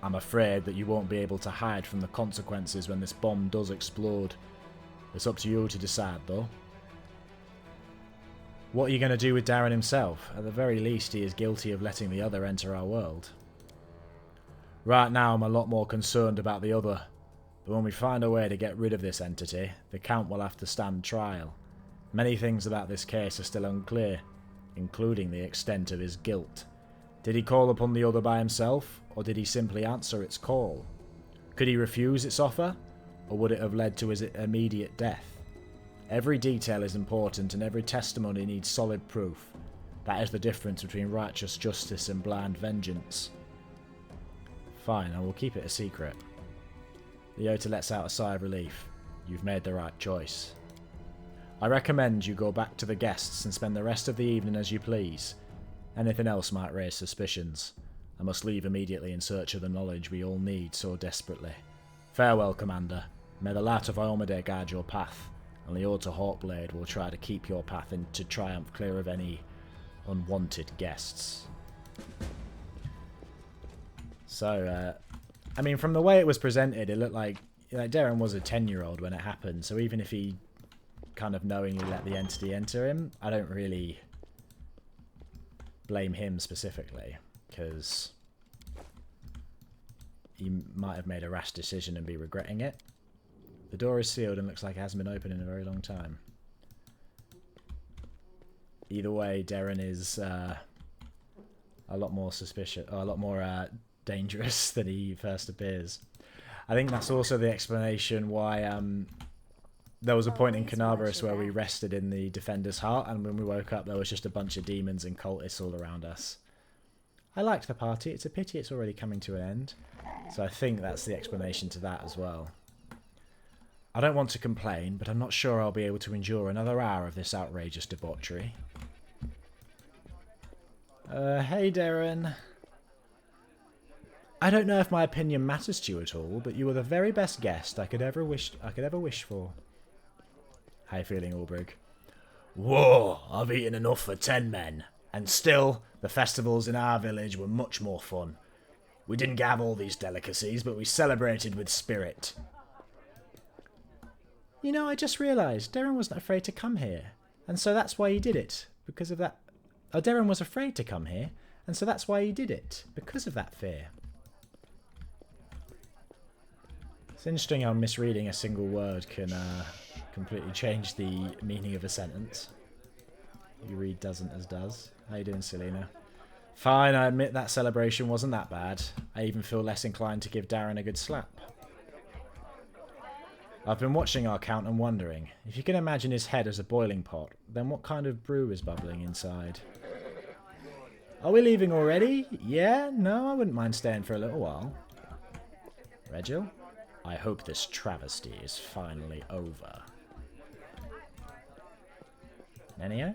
I'm afraid that you won't be able to hide from the consequences when this bomb does explode. It's up to you to decide, though. What are you going to do with Daeran himself? At the very least, he is guilty of letting the other enter our world. Right now, I'm a lot more concerned about the other. But when we find a way to get rid of this entity, the Count will have to stand trial. Many things about this case are still unclear, including the extent of his guilt. Did he call upon the other by himself, or did he simply answer its call? Could he refuse its offer, or would it have led to his immediate death? Every detail is important and every testimony needs solid proof. That is the difference between righteous justice and blind vengeance. Fine, I will keep it a secret. Liotr lets out a sigh of relief. You've made the right choice. I recommend you go back to the guests and spend the rest of the evening as you please. Anything else might raise suspicions. I must leave immediately in search of the knowledge we all need so desperately. Farewell, Commander. May the light of Iomedae guide your path, and Liotr Hawkblade will try to keep your path into triumph clear of any unwanted guests. So, I mean, from the way it was presented, it looked like Daeran was a 10-year-old when it happened, so even if he kind of knowingly let the entity enter him, I don't really blame him specifically, because he might have made a rash decision and be regretting it. The door is sealed and looks like it hasn't been open in a very long time. Either way, Daeran is a lot more suspicious, or a lot more dangerous than he first appears. I think that's also the explanation why there was a point in Canaveris where we rested in the Defender's Heart, and when we woke up there was just a bunch of demons and cultists all around us. I liked the party, it's a pity it's already coming to an end. So I think that's the explanation to that as well. I don't want to complain, but I'm not sure I'll be able to endure another hour of this outrageous debauchery. Hey Daeran. I don't know if my opinion matters to you at all, but you were the very best guest I could ever wish for. How you feeling, Ulbrich? Whoa, I've eaten enough for 10 men. And still, the festivals in our village were much more fun. We didn't have all these delicacies, but we celebrated with spirit. You know, I just realised Daeran wasn't afraid to come here. And so that's why he did it. Because of that... Oh, Daeran was afraid to come here. And so that's why he did it. Because of that fear. It's interesting how misreading a single word can completely change the meaning of a sentence. You read doesn't as does. How you doing, Selena? Fine, I admit that celebration wasn't that bad. I even feel less inclined to give Daeran a good slap. I've been watching our count and wondering, if you can imagine his head as a boiling pot, then what kind of brew is bubbling inside? Are we leaving already? Yeah? No, I wouldn't mind staying for a little while. Regil? I hope this travesty is finally over. Nenio?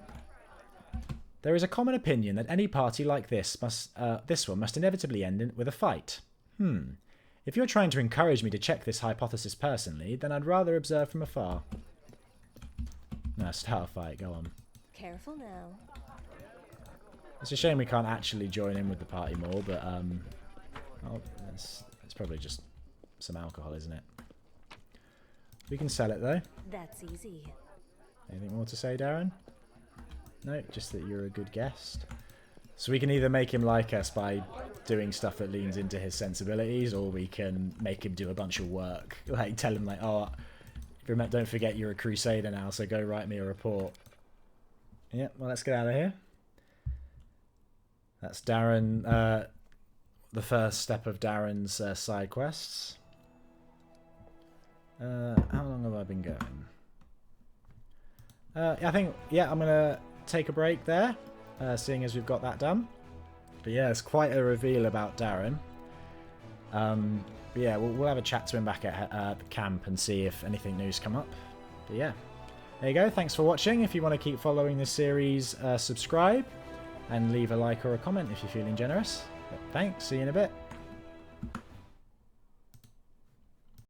There is a common opinion that any party like this must inevitably end with a fight. If you're trying to encourage me to check this hypothesis personally, then I'd rather observe from afar. No, start a fight, go on. Careful now. It's a shame we can't actually join in with the party more, but well, it's probably just some alcohol, isn't it? We can sell it though. That's easy. Anything more to say, Daeran? No, just that you're a good guest. So we can either make him like us by doing stuff that leans into his sensibilities, or we can make him do a bunch of work. Like, tell him, like, oh, don't forget you're a crusader now, so go write me a report. Yeah, well, let's get out of here. That's Daeran, the first step of Daeran's side quests. How long have I been going? I think, yeah, I'm going to take a break there, seeing as we've got that done. But yeah, it's quite a reveal about Daeran. But yeah, we'll have a chat to him back at the camp and see if anything new's come up. But yeah, there you go. Thanks for watching. If you want to keep following this series, subscribe and leave a like or a comment if you're feeling generous. But thanks. See you in a bit.